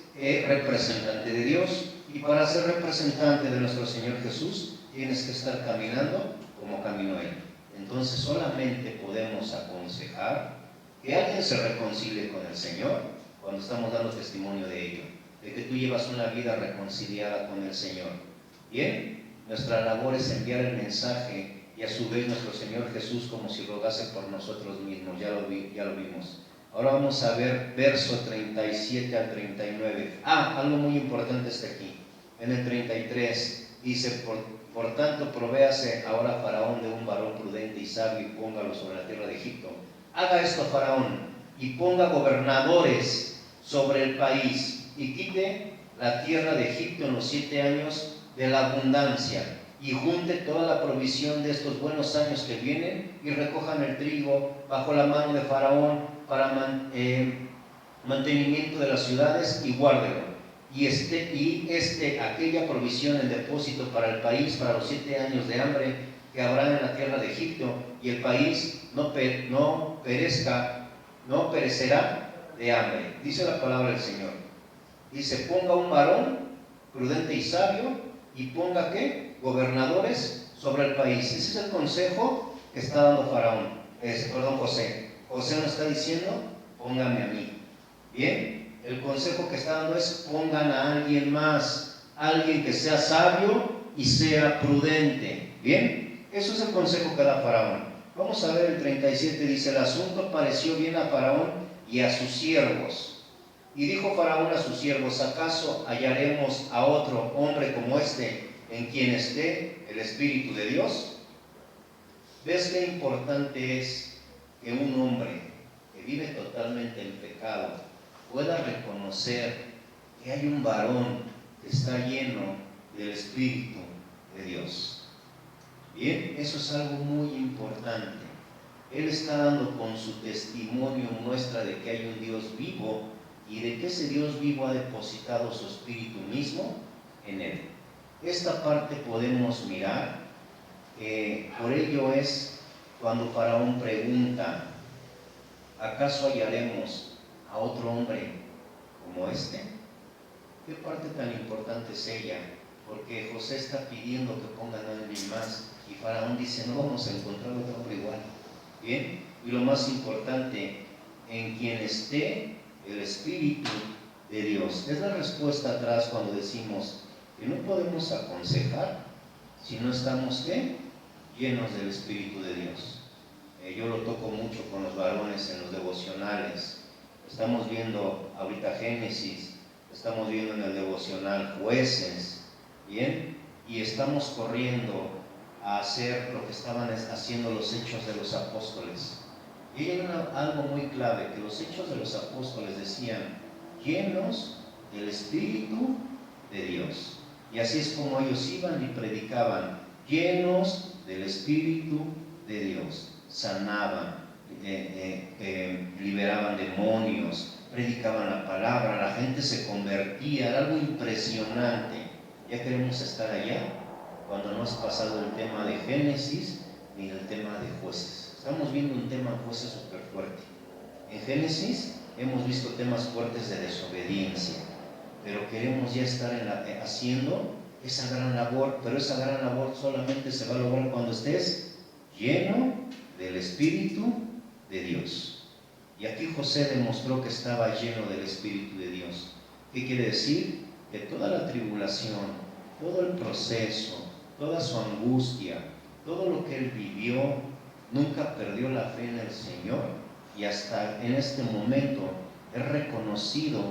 representante de Dios. Y para ser representante de nuestro Señor Jesús, tienes que estar caminando como caminó Él. Entonces solamente podemos aconsejar que alguien se reconcilie con el Señor cuando estamos dando testimonio de ello, de que tú llevas una vida reconciliada con el Señor. Bien, nuestra labor es enviar el mensaje y a su vez nuestro Señor Jesús como si rogase por nosotros mismos. Ya lo vimos. Ahora vamos a ver verso 37 al 39. Algo muy importante está aquí. En el 33 dice, por tanto provéase ahora Faraón de un varón prudente y sabio y póngalo sobre la tierra de Egipto. Haga esto Faraón y ponga gobernadores sobre el país y quite la tierra de Egipto en los 7 años de la abundancia y junte toda la provisión de estos buenos años que vienen y recojan el trigo bajo la mano de Faraón para mantenimiento de las ciudades y guárdelo. Y aquella provisión en depósito para el país para los 7 años de hambre que habrá en la tierra de Egipto, y el país no perecerá de hambre. Dice la palabra del Señor. Dice, ponga un varón prudente y sabio y ponga ¿qué? Gobernadores sobre el país. Ese es el consejo que está dando José. José nos está diciendo, póngame a mí. Bien. El consejo que está dando es pongan a alguien más, alguien que sea sabio y sea prudente. Bien, eso es el consejo que da Faraón. Vamos a ver el 37, dice, el asunto pareció bien a Faraón y a sus siervos. Y dijo Faraón a sus siervos: ¿acaso hallaremos a otro hombre como este en quien esté el Espíritu de Dios? ¿Ves qué importante es que un hombre que vive totalmente en pecado pueda reconocer que hay un varón que está lleno del Espíritu de Dios? Bien, eso es algo muy importante. Él está dando con su testimonio muestra de que hay un Dios vivo y de que ese Dios vivo ha depositado su Espíritu mismo en él. Esta parte podemos mirar, por ello es cuando Faraón pregunta: ¿acaso hallaremos a otro hombre como este? ¿Qué parte tan importante es ella? Porque José está pidiendo que pongan a alguien más y Faraón dice: no vamos a encontrar otro hombre igual. Bien, y lo más importante, en quien esté el Espíritu de Dios. Es la respuesta atrás cuando decimos que no podemos aconsejar si no estamos ¿qué? Llenos del Espíritu de Dios. Yo lo toco mucho con los varones en los devocionales. Estamos viendo ahorita Génesis, estamos viendo en el devocional Jueces, ¿bien? Y estamos corriendo a hacer lo que estaban haciendo los Hechos de los Apóstoles. Y hay algo muy clave, que los Hechos de los Apóstoles decían: llenos del Espíritu de Dios. Y así es como ellos iban y predicaban, llenos del Espíritu de Dios. Sanaban, liberaban demonios, predicaban la palabra, la gente se convertía, era algo impresionante. Ya queremos estar allá cuando no has pasado el tema de Génesis ni el tema de Jueces. Estamos viendo un tema en Jueces súper fuerte. En Génesis hemos visto temas fuertes de desobediencia, pero queremos ya estar haciendo esa gran labor, pero esa gran labor solamente se va a lograr cuando estés lleno del Espíritu de Dios. Y aquí José demostró que estaba lleno del Espíritu de Dios. ¿Qué quiere decir? Que toda la tribulación, todo el proceso, toda su angustia, todo lo que él vivió, nunca perdió la fe en el Señor, y hasta en este momento es reconocido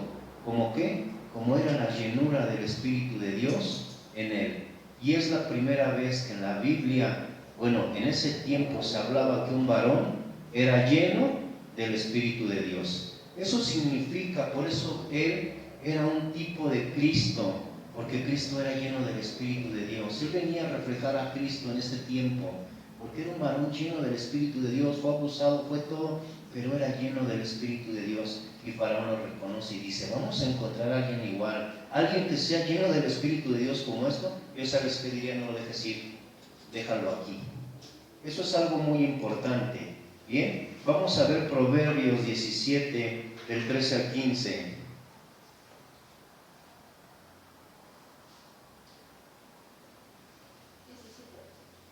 como ¿qué? Como era la llenura del Espíritu de Dios en él. Y es la primera vez que en la Biblia, bueno, en ese tiempo se hablaba que un varón era lleno del Espíritu de Dios. Eso significa, por eso él era un tipo de Cristo, porque Cristo era lleno del Espíritu de Dios. Él venía a reflejar a Cristo en este tiempo, porque era un varón lleno del Espíritu de Dios, fue abusado, fue todo, pero era lleno del Espíritu de Dios. Y Faraón lo reconoce y dice: vamos a encontrar a alguien igual, alguien que sea lleno del Espíritu de Dios como esto. Yo sabes que diría: no lo dejes ir, déjalo aquí. Eso es algo muy importante. Bien, vamos a ver Proverbios 17, del 13 al 15.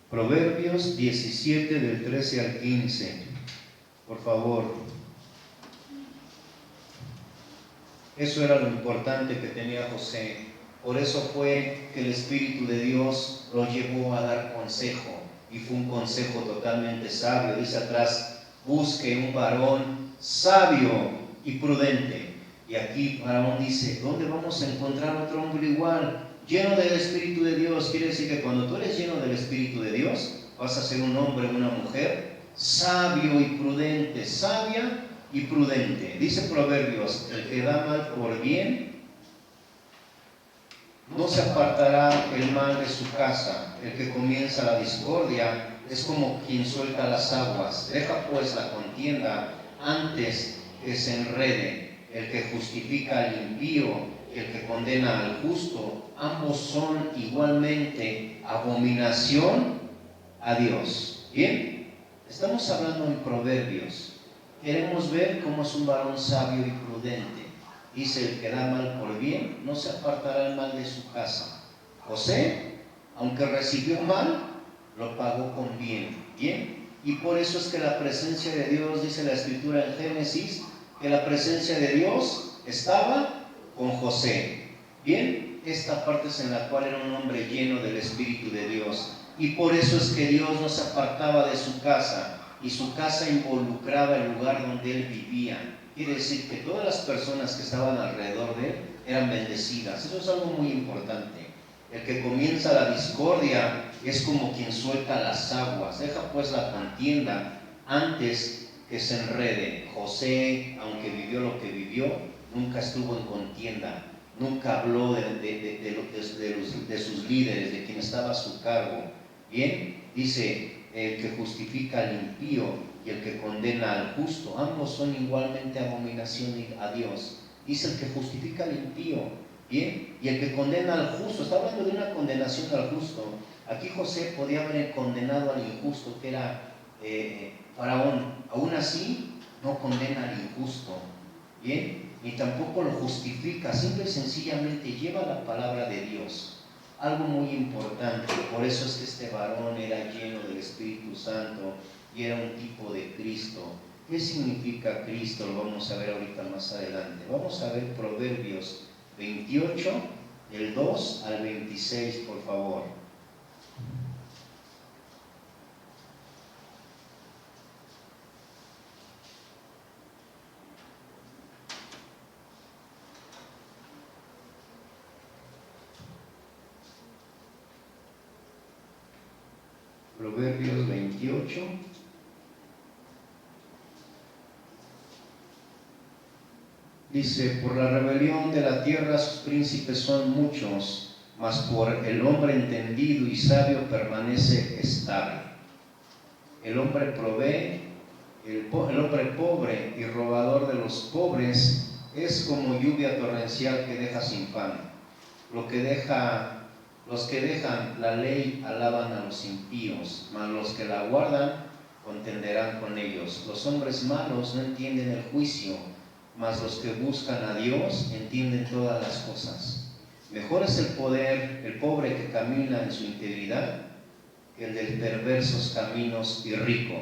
Proverbios 17, del 13 al 15. Por favor. Eso era lo importante que tenía José. Por eso fue que el Espíritu de Dios lo llevó a dar consejo. Y fue un consejo totalmente sabio. Dice atrás: busque un varón sabio y prudente. Y aquí Faraón dice: ¿dónde vamos a encontrar otro hombre igual? Lleno del Espíritu de Dios. Quiere decir que cuando tú eres lleno del Espíritu de Dios, vas a ser un hombre o una mujer sabio y prudente, sabia y prudente. Dice Proverbios: el que da mal por bien, no se apartará el mal de su casa. El que comienza la discordia es como quien suelta las aguas. Deja pues la contienda antes que se enrede. El que justifica al impío y el que condena al justo, ambos son igualmente abominación a Dios. Bien, estamos hablando en Proverbios. Queremos ver cómo es un varón sabio y prudente. Dice: el que da mal por bien, no se apartará el mal de su casa. José, aunque recibió mal, lo pagó con bien. Bien, y por eso es que la presencia de Dios, dice la Escritura en Génesis, que la presencia de Dios estaba con José. Bien, esta parte es en la cual era un hombre lleno del Espíritu de Dios. Y por eso es que Dios no se apartaba de su casa, y su casa involucraba el lugar donde él vivía. quiere decir que todas las personas que estaban alrededor de él eran bendecidas. Eso es algo muy importante. El que comienza la discordia es como quien suelta las aguas. Deja pues la contienda antes que se enrede. José, aunque vivió lo que vivió, nunca estuvo en contienda. Nunca habló de sus líderes, de quien estaba a su cargo. Bien, dice, el que justifica al impío y el que condena al justo, ambos son igualmente abominación a Dios. Dice el que justifica al impío, bien, y el que condena al justo. Está hablando de una condenación al justo. Aquí José podía haber condenado al injusto, que era Faraón. Aún así, no condena al injusto, bien, ni tampoco lo justifica. Simple y sencillamente lleva la palabra de Dios. Algo muy importante. Por eso es que este varón era lleno del Espíritu Santo y era un tipo de Cristo. ¿Qué significa Cristo? Lo vamos a ver ahorita más adelante. Vamos a ver Proverbios 28, del 2 al 26, por favor. Proverbios 28. Dice, por la rebelión de la tierra sus príncipes son muchos, mas por el hombre entendido y sabio permanece estable. El hombre provee, el hombre pobre y robador de los pobres es como lluvia torrencial que deja sin pan. Los que dejan la ley alaban a los impíos, mas los que la guardan contenderán con ellos. Los hombres malos no entienden el juicio, mas los que buscan a Dios entienden todas las cosas. Mejor es el pobre que camina en su integridad, que el de perversos caminos y rico.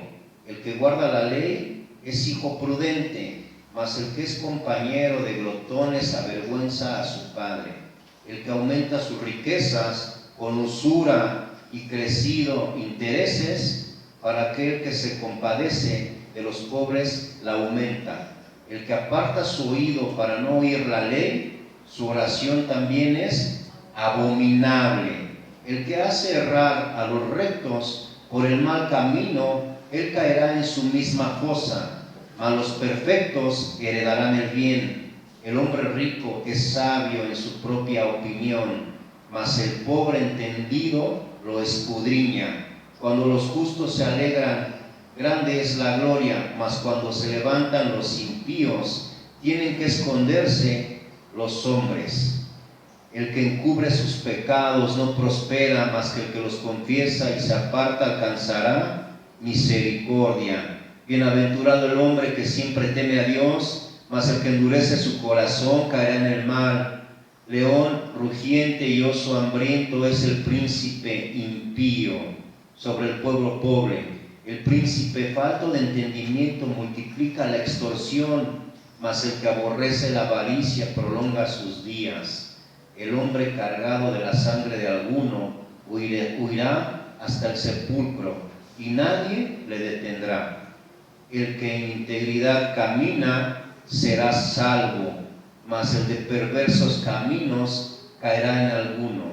El que guarda la ley es hijo prudente, mas el que es compañero de glotones avergüenza a su padre. El que aumenta sus riquezas con usura y crecido intereses, para aquel que se compadece de los pobres la aumenta. El que aparta su oído para no oír la ley, su oración también es abominable. El que hace errar a los rectos por el mal camino, él caerá en su misma fosa, mas los perfectos heredarán el bien. El hombre rico es sabio en su propia opinión, mas el pobre entendido lo escudriña. Cuando los justos se alegran, grande es la gloria, mas cuando se levantan los impíos, tienen que esconderse los hombres. El que encubre sus pecados no prospera, mas que el que los confiesa y se aparta alcanzará misericordia. Bienaventurado el hombre que siempre teme a Dios, mas el que endurece su corazón caerá en el mal. León rugiente y oso hambriento es el príncipe impío sobre el pueblo pobre. El príncipe falto de entendimiento multiplica la extorsión, mas el que aborrece la avaricia prolonga sus días. El hombre cargado de la sangre de alguno huirá hasta el sepulcro y nadie le detendrá. El que en integridad camina será salvo, mas el de perversos caminos caerá en alguno.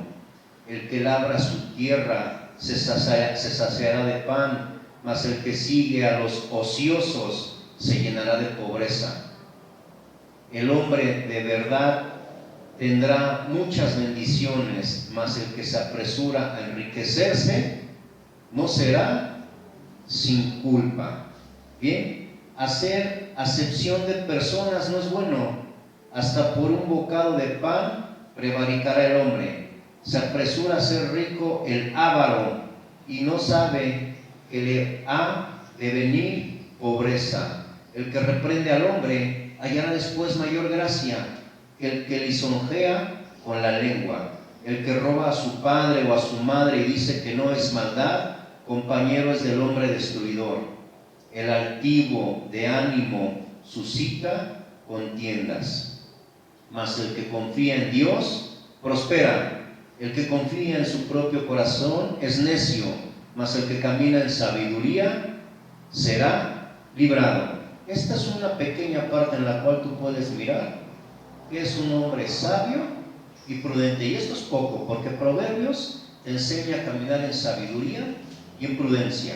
El que labra su tierra se saciará de pan, mas el que sigue a los ociosos se llenará de pobreza. El hombre de verdad tendrá muchas bendiciones, mas el que se apresura a enriquecerse no será sin culpa. Bien, hacer acepción de personas no es bueno. Hasta por un bocado de pan prevaricará el hombre. Se apresura a ser rico el avaro y no sabe que le ha de venir pobreza. El que reprende al hombre hallará después mayor gracia que el que lisonjea con la lengua. El que roba a su padre o a su madre y dice que no es maldad, compañero es del hombre destruidor. El altivo de ánimo suscita contiendas, mas el que confía en Dios prospera. El que confía en su propio corazón es necio, mas el que camina en sabiduría será librado. esta es una pequeña parte en la cual tú puedes mirar que es un hombre sabio y prudente. Y esto es poco, porque Proverbios te enseña a caminar en sabiduría y en prudencia.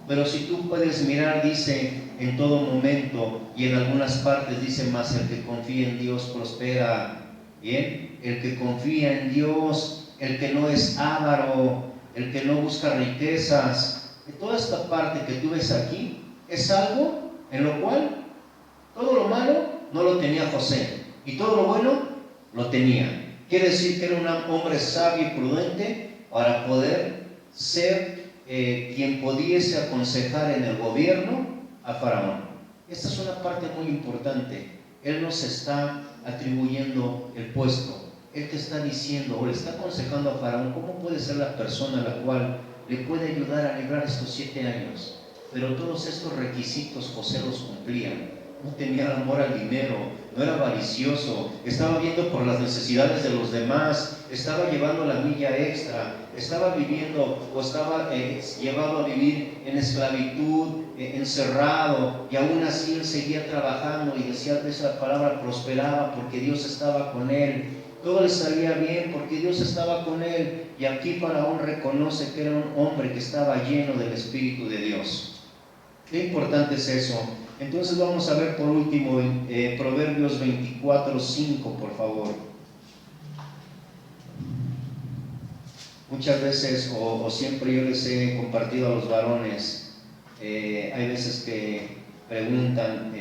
Pero si tú puedes mirar, dice en todo momento, y en algunas partes dice más, el que confía en Dios prospera. Bien, el que confía en Dios, el que no es avaro, el que no busca riquezas. Y toda esta parte que tú ves aquí es algo en lo cual todo lo malo no lo tenía José y todo lo bueno lo tenía. Quiere decir que era un hombre sabio y prudente para poder ser quien pudiese aconsejar en el gobierno a Faraón. Esta es una parte muy importante. Él no se está atribuyendo el puesto. Él te está diciendo o le está aconsejando a Faraón cómo puede ser la persona a la cual le puede ayudar a librar estos 7 años. Pero todos estos requisitos José los cumplía. No tenía amor al dinero, no era avaricioso, estaba viendo por las necesidades de los demás, estaba llevando la milla extra, estaba viviendo o estaba llevado a vivir en esclavitud, encerrado, y aún así él seguía trabajando y decía que esa palabra prosperaba porque Dios estaba con él. Todo le salía bien porque Dios estaba con él, y aquí Faraón reconoce que era un hombre que estaba lleno del Espíritu de Dios. Qué importante es eso. Entonces vamos a ver por último Proverbios 24:5, por favor. Muchas veces o siempre yo les he compartido a los varones, hay veces que preguntan,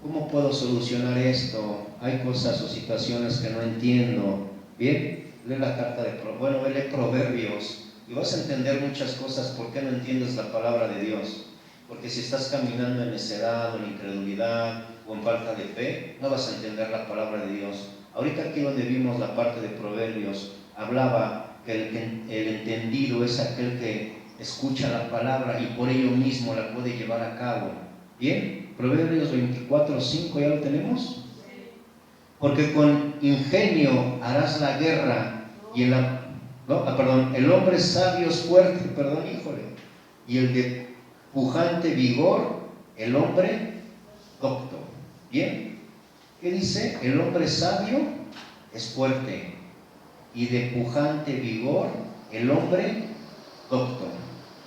¿cómo puedo solucionar esto? Hay cosas o situaciones que no entiendo. Bien, lee la carta de lee Proverbios y vas a entender muchas cosas. ¿Por qué no entiendes la palabra de Dios? Porque si estás caminando en necedad o en incredulidad o en falta de fe, no vas a entender la palabra de Dios. Ahorita aquí donde vimos la parte de Proverbios, hablaba que el entendido es aquel que escucha la palabra y por ello mismo la puede llevar a cabo. Bien, Proverbios 24:5, ¿ya lo tenemos? Porque con ingenio harás la guerra y el hombre sabio es fuerte, y el de pujante vigor, el hombre docto. Bien, ¿qué dice? El hombre sabio es fuerte y de pujante vigor, el hombre docto.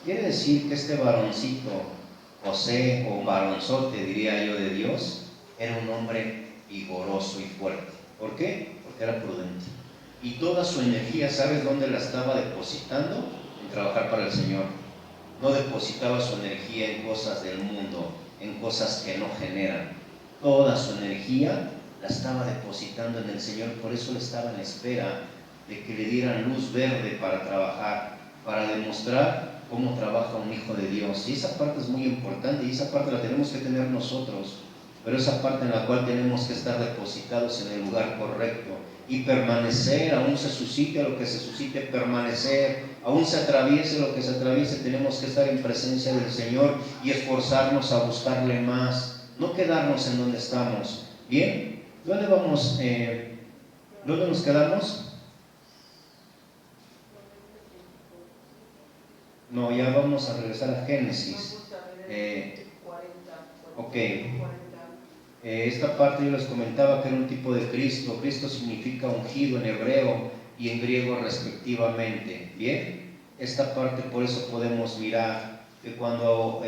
Quiere decir que este varoncito, José, o varonzote diría yo de Dios, era un hombre vigoroso y fuerte. ¿Por qué? Porque era prudente. Y toda su energía, ¿sabes dónde la estaba depositando? En trabajar para el Señor. No depositaba su energía en cosas del mundo, en cosas que no generan. Toda su energía la estaba depositando en el Señor. Por eso él estaba en espera de que le dieran luz verde para trabajar, para demostrar cómo trabaja un hijo de Dios. Y esa parte es muy importante, y esa parte la tenemos que tener nosotros, pero esa parte en la cual tenemos que estar depositados en el lugar correcto y permanecer, aún se suscite lo que se suscite, permanecer, aún se atraviese lo que se atraviese, tenemos que estar en presencia del Señor y esforzarnos a buscarle más, no quedarnos en donde estamos. Bien, ¿dónde vamos? ¿Dónde nos quedamos? No, ya vamos a regresar a Génesis. Esta parte yo les comentaba que era un tipo de Cristo. Cristo significa ungido en hebreo y en griego respectivamente. Bien, esta parte por eso podemos mirar que cuando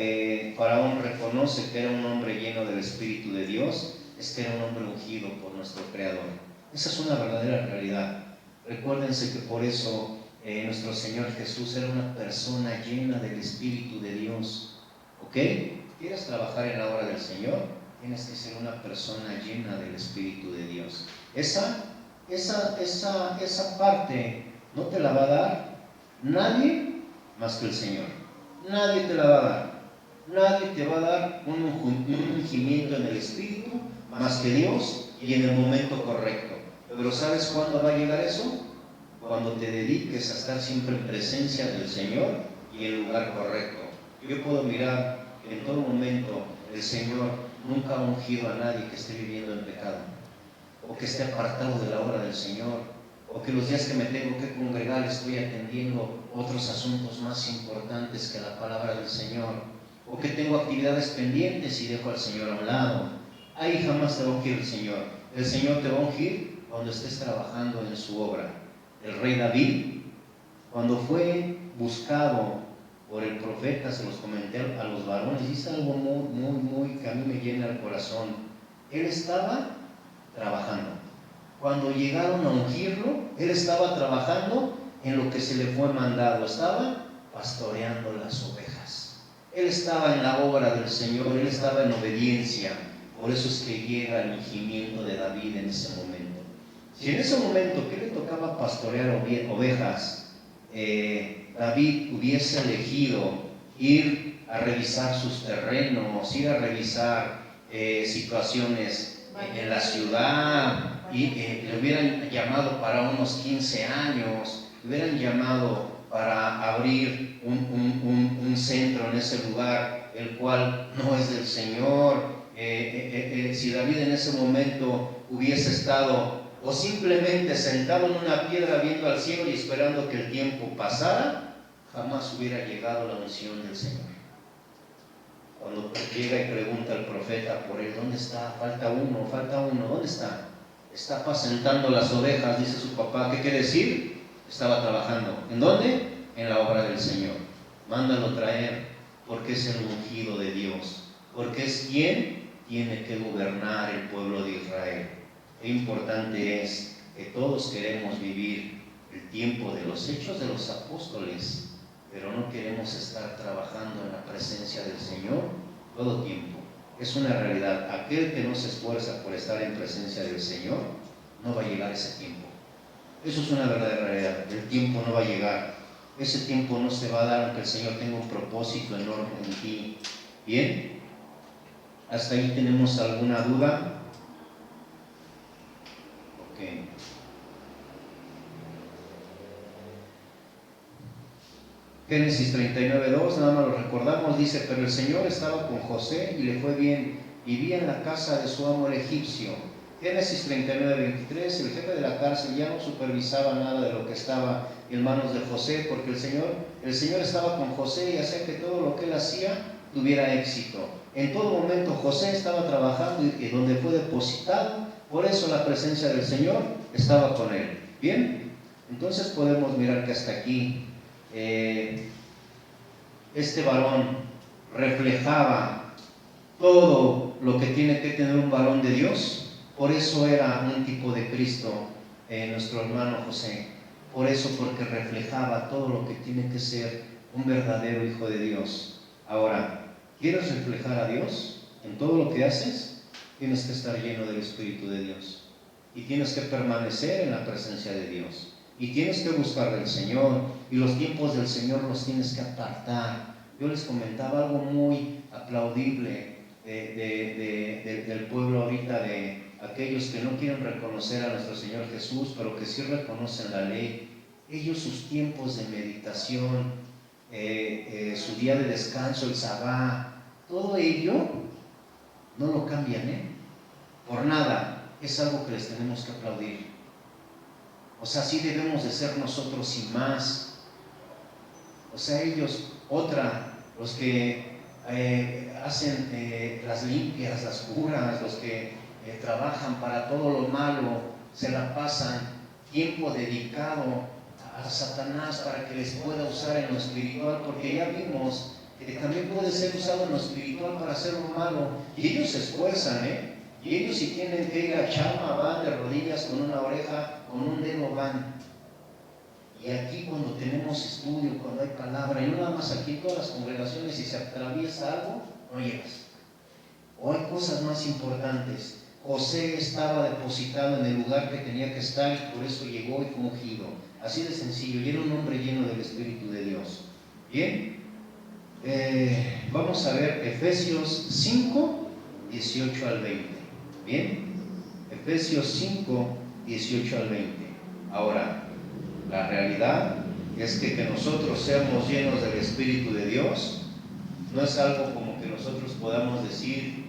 Faraón reconoce que era un hombre lleno del Espíritu de Dios, es que era un hombre ungido por nuestro Creador. Esa es una verdadera realidad. Recuérdense que por eso nuestro Señor Jesús era una persona llena del Espíritu de Dios. ¿Ok? ¿Quieres trabajar en la obra del Señor? Tienes que ser una persona llena del Espíritu de Dios. Esa parte no te la va a dar nadie más que el Señor. Nadie te la va a dar. Nadie te va a dar un ungimiento en el Espíritu más que Dios y en el momento correcto. Pero ¿sabes cuándo va a llegar eso? Cuando te dediques a estar siempre en presencia del Señor y en el lugar correcto. Yo puedo mirar que en todo momento el Señor nunca ha ungido a nadie que esté viviendo en pecado, o que esté apartado de la obra del Señor, o que los días que me tengo que congregar estoy atendiendo otros asuntos más importantes que la palabra del Señor. o que tengo actividades pendientes y dejo al Señor a un lado. Ahí jamás te va a ungir el Señor. El Señor te va a ungir cuando estés trabajando en su obra. El rey David, cuando fue buscado por el profeta, se los comenté a los varones, dice algo muy que a mí me llena el corazón. Él estaba trabajando. Cuando llegaron a ungirlo, él estaba trabajando en lo que se le fue mandado, estaba pastoreando las ovejas. Él estaba en la obra del Señor, él estaba en obediencia. Por eso es que llega el ungimiento de David en ese momento. Si en ese momento que le tocaba pastorear ovejas, David hubiese elegido ir a revisar sus terrenos, ir a revisar situaciones en la ciudad, y le hubieran llamado para unos 15 años, le hubieran llamado para abrir un centro en ese lugar, el cual no es del Señor. Si David en ese momento hubiese estado o simplemente sentado en una piedra viendo al cielo y esperando que el tiempo pasara, jamás hubiera llegado la unción del Señor. Cuando llega y pregunta al profeta por él, ¿dónde está? Falta uno, ¿dónde está? Está apacentando las ovejas, dice su papá. ¿Qué quiere decir? Estaba trabajando. ¿En dónde? En la obra del Señor. Mándalo traer, porque es el ungido de Dios, porque es quien tiene que gobernar el pueblo de Israel. Qué importante es que todos queremos vivir el tiempo de los hechos de los apóstoles, pero no queremos estar trabajando en la presencia del Señor todo tiempo. Es una realidad. Aquel que no se esfuerza por estar en presencia del Señor, no va a llegar ese tiempo. Eso es una verdadera realidad. El tiempo no va a llegar. Ese tiempo no se va a dar aunque el Señor tenga un propósito enorme en ti. ¿Bien? ¿Hasta ahí tenemos alguna duda? Ok. Génesis 39:2, nada más lo recordamos, dice: pero el Señor estaba con José y le fue bien, vivía en la casa de su amo el egipcio. Génesis 39:23, el jefe de la cárcel ya no supervisaba nada de lo que estaba en manos de José, porque el Señor estaba con José y hacía que todo lo que él hacía tuviera éxito. En todo momento José estaba trabajando y donde fue depositado, por eso la presencia del Señor estaba con él. Bien, entonces podemos mirar que hasta aquí este varón reflejaba todo lo que tiene que tener un varón de Dios. Por eso era un tipo de Cristo, nuestro hermano José. Por eso, porque reflejaba todo lo que tiene que ser un verdadero hijo de Dios. Ahora, ¿quieres reflejar a Dios en todo lo que haces? Tienes que estar lleno del Espíritu de Dios y tienes que permanecer en la presencia de Dios. Y tienes que buscar del Señor, y los tiempos del Señor los tienes que apartar. Yo les comentaba algo muy aplaudible del pueblo ahorita, de aquellos que no quieren reconocer a nuestro Señor Jesús, pero que sí reconocen la ley. Ellos, sus tiempos de meditación, su día de descanso, el sabá, todo ello no lo cambian, por nada. Es algo que les tenemos que aplaudir. O sea, sí debemos de ser nosotros y más. O sea, ellos, los que hacen las limpias, las curas, los que trabajan para todo lo malo, se la pasan tiempo dedicado a Satanás para que les pueda usar en lo espiritual, porque ya vimos que también puede ser usado en lo espiritual para hacer lo malo, y ellos se esfuerzan, y ellos, si tienen que ir a Chama, van de rodillas con una oreja, con un dedo van. Y aquí, cuando tenemos estudio, cuando hay palabra, y no nada más aquí, en todas las congregaciones, si se atraviesa algo, no llegas. O hay cosas más importantes. José estaba depositado en el lugar que tenía que estar, y por eso llegó y fue ungido. Así de sencillo, y era un hombre lleno del Espíritu de Dios. Bien, vamos a ver Efesios 5, 18 al 20. Bien, Efesios 5, 18 al 20. Ahora, la realidad es que nosotros seamos llenos del Espíritu de Dios no es algo como que nosotros podamos decir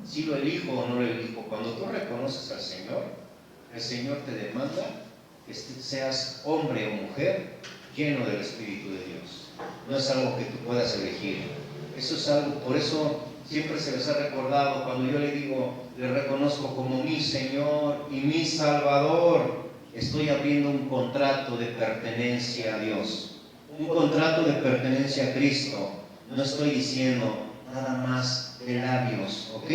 si lo elijo o no lo elijo. Cuando tú reconoces al Señor, el Señor te demanda que seas hombre o mujer lleno del Espíritu de Dios. No es algo que tú puedas elegir. Eso es algo, por eso siempre se les ha recordado, cuando yo le digo, le reconozco como mi Señor y mi Salvador, estoy abriendo un contrato de pertenencia a Dios, un contrato de pertenencia a Cristo. No estoy diciendo nada más de labios, ¿ok?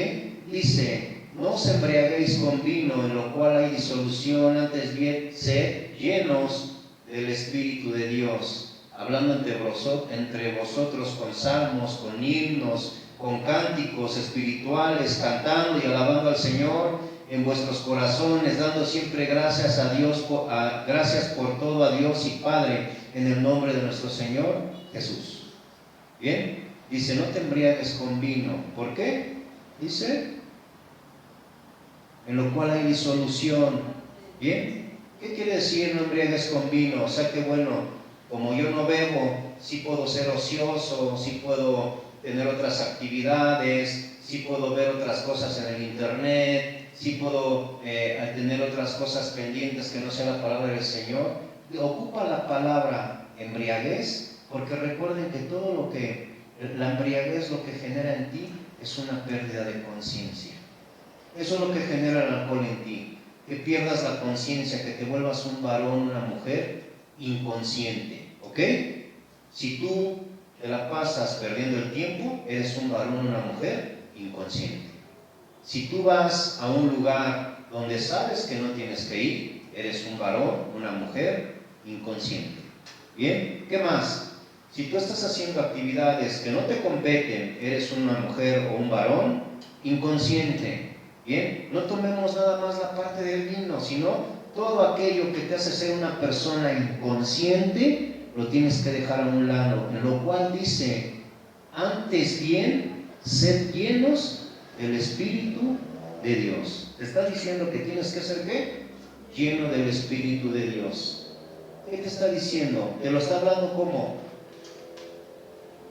Dice, no os embriaguéis con vino, en lo cual hay disolución, antes bien sed llenos del Espíritu de Dios, hablando entre vosotros con salmos, con himnos, con cánticos espirituales, cantando y alabando al Señor en vuestros corazones, dando siempre gracias a Dios, gracias por todo a Dios y Padre, en el nombre de nuestro Señor Jesús. Bien, dice, no te embriagues con vino. ¿Por qué? Dice, en lo cual hay disolución. Bien, ¿qué quiere decir no embriagues con vino? O sea que bueno, como yo no bebo, sí puedo ser ocioso, sí puedo tener otras actividades, sí puedo ver otras cosas en el internet, sí puedo tener otras cosas pendientes que no sea la palabra del Señor. Ocupa la palabra embriaguez, porque recuerden que todo lo que la embriaguez lo que genera en ti es una pérdida de conciencia. Eso es lo que genera el alcohol en ti, que pierdas la conciencia, que te vuelvas un varón, una mujer inconsciente, ¿ok? Si tú te la pasas perdiendo el tiempo, eres un varón, una mujer inconsciente. Si tú vas a un lugar donde sabes que no tienes que ir, eres un varón, una mujer inconsciente. Bien, ¿qué más? Si tú estás haciendo actividades que no te competen, eres una mujer o un varón inconsciente. Bien, no tomemos nada más la parte del vino, sino todo aquello que te hace ser una persona inconsciente, lo tienes que dejar a un lado. En lo cual dice, antes bien, sed llenos del Espíritu de Dios. Te está diciendo que tienes que ser ¿qué? Lleno del Espíritu de Dios. ¿Qué te está diciendo? Te lo está hablando ¿cómo?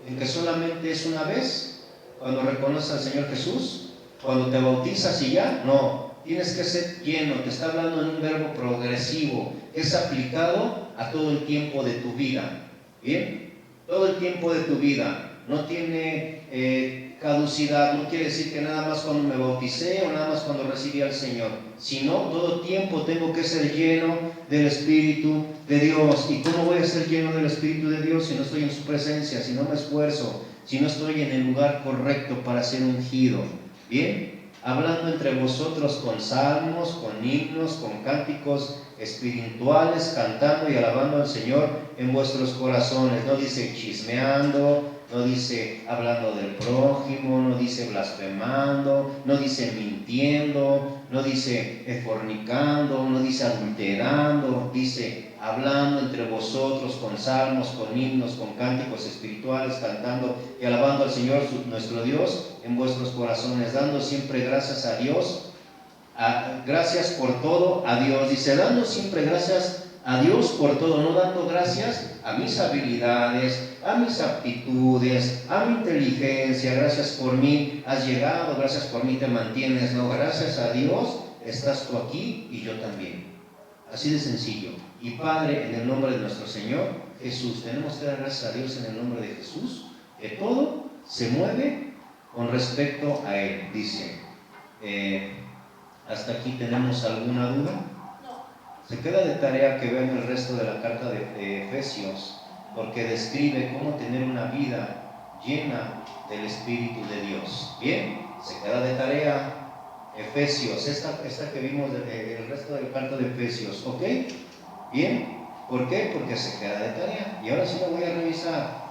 ¿En que solamente es una vez? Cuando reconoces al Señor Jesús, cuando te bautizas y ya, no, tienes que ser lleno. Te está hablando en un verbo progresivo, que es aplicado a todo el tiempo de tu vida. ¿Bien? Todo el tiempo de tu vida. No tiene caducidad, no quiere decir que nada más cuando me bauticé o nada más cuando recibí al Señor, sino todo tiempo tengo que ser lleno del Espíritu de Dios. ¿Y cómo voy a ser lleno del Espíritu de Dios si no estoy en su presencia, si no me esfuerzo, si no estoy en el lugar correcto para ser ungido? Bien, hablando entre vosotros con salmos, con himnos, con cánticos espirituales, cantando y alabando al Señor en vuestros corazones. No dice chismeando, no dice hablando del prójimo, no dice blasfemando, no dice mintiendo, no dice fornicando, no dice adulterando, dice hablando entre vosotros con salmos, con himnos, con cánticos espirituales, cantando y alabando al Señor nuestro Dios en vuestros corazones, dando siempre gracias a Dios, gracias por todo a Dios. Dice, dando siempre gracias a Dios por todo, no dando gracias a mis habilidades, a mis aptitudes, a mi inteligencia. Gracias por mí has llegado, gracias por mí te mantienes. No, gracias a Dios estás tú aquí y yo también. Así de sencillo. Y Padre, en el nombre de nuestro Señor Jesús, tenemos que dar gracias a Dios en el nombre de Jesús, que todo se mueve con respecto a Él. Dice, ¿hasta aquí tenemos alguna duda? Se queda de tarea que vean el resto de la carta de Efesios, porque describe cómo tener una vida llena del Espíritu de Dios. Bien, se queda de tarea Efesios, esta que vimos, el resto de la carta de Efesios, ¿ok? Bien, ¿por qué? Porque se queda de tarea. Y ahora sí la voy a revisar,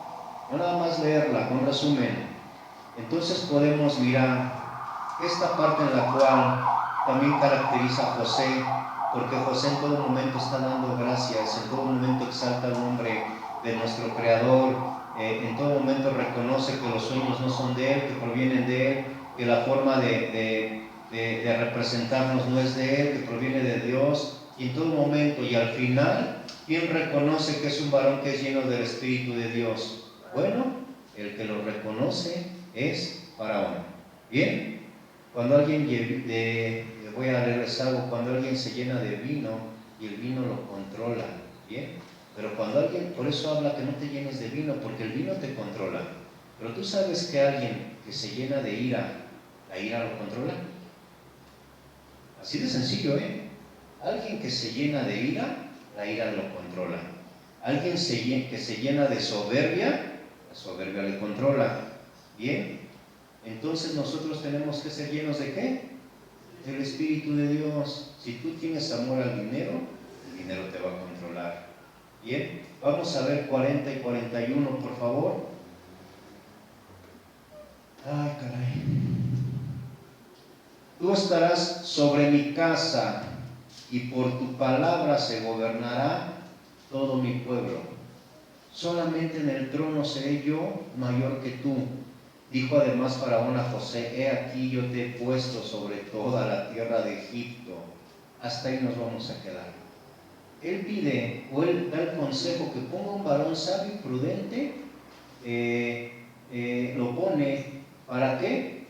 no nada más leerla, un resumen. Entonces podemos mirar esta parte en la cual también caracteriza a José, porque José en todo momento está dando gracias, en todo momento exalta el nombre de nuestro Creador, en todo momento reconoce que los sueños no son de Él, que provienen de Él, que la forma de representarnos no es de Él, que proviene de Dios, y en todo momento y al final, ¿quién reconoce que es un varón que es lleno del Espíritu de Dios? Bueno, el que lo reconoce es Faraón. Bien, cuando alguien voy a leerles algo, cuando alguien se llena de vino y el vino lo controla, bien, Pero cuando alguien, por eso habla que no te llenes de vino, porque el vino te controla. Pero tú sabes que alguien que se llena de ira, la ira lo controla. Así de sencillo, ¿eh? Alguien que se llena de ira, la ira lo controla. Alguien que se llena de soberbia, la soberbia le controla. Bien, entonces nosotros tenemos que ser llenos ¿de qué? Del Espíritu de Dios. Si tú tienes amor al dinero, el dinero te va a controlar. Bien, vamos a ver 40 y 41, por favor. Ay, caray. Tú estarás sobre mi casa, y por tu palabra se gobernará todo mi pueblo. Solamente en el trono seré yo mayor que tú. Dijo además Faraón a José: he aquí yo te he puesto sobre toda la tierra de Egipto. Hasta ahí nos vamos a quedar. Él pide, o él da el consejo que ponga un varón sabio y prudente. Lo pone, ¿para qué?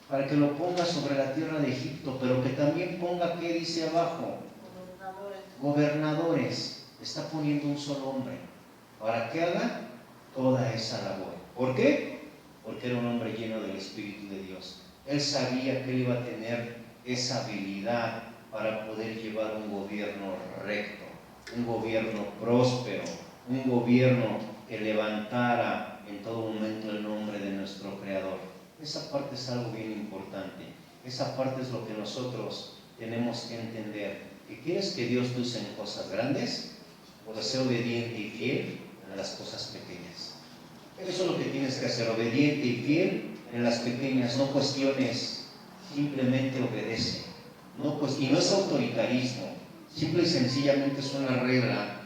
Para que lo ponga sobre la tierra de Egipto, pero que también ponga, ¿qué dice abajo? Gobernadores. Está poniendo un solo hombre para que haga toda esa labor. ¿Por qué? Porque era un hombre lleno del Espíritu de Dios. Él sabía que él iba a tener esa habilidad para poder llevar un gobierno recto, un gobierno próspero, un gobierno que levantara en todo momento el nombre de nuestro Creador. Esa parte es algo bien importante. Esa parte es lo que nosotros tenemos que entender. ¿Que quieres que Dios te use en cosas grandes? Pues sé obediente y fiel en las cosas pequeñas. Eso es lo que tienes que hacer, obediente y fiel en las pequeñas. No cuestiones, simplemente obedece. Y no es autoritarismo, simple y sencillamente es una regla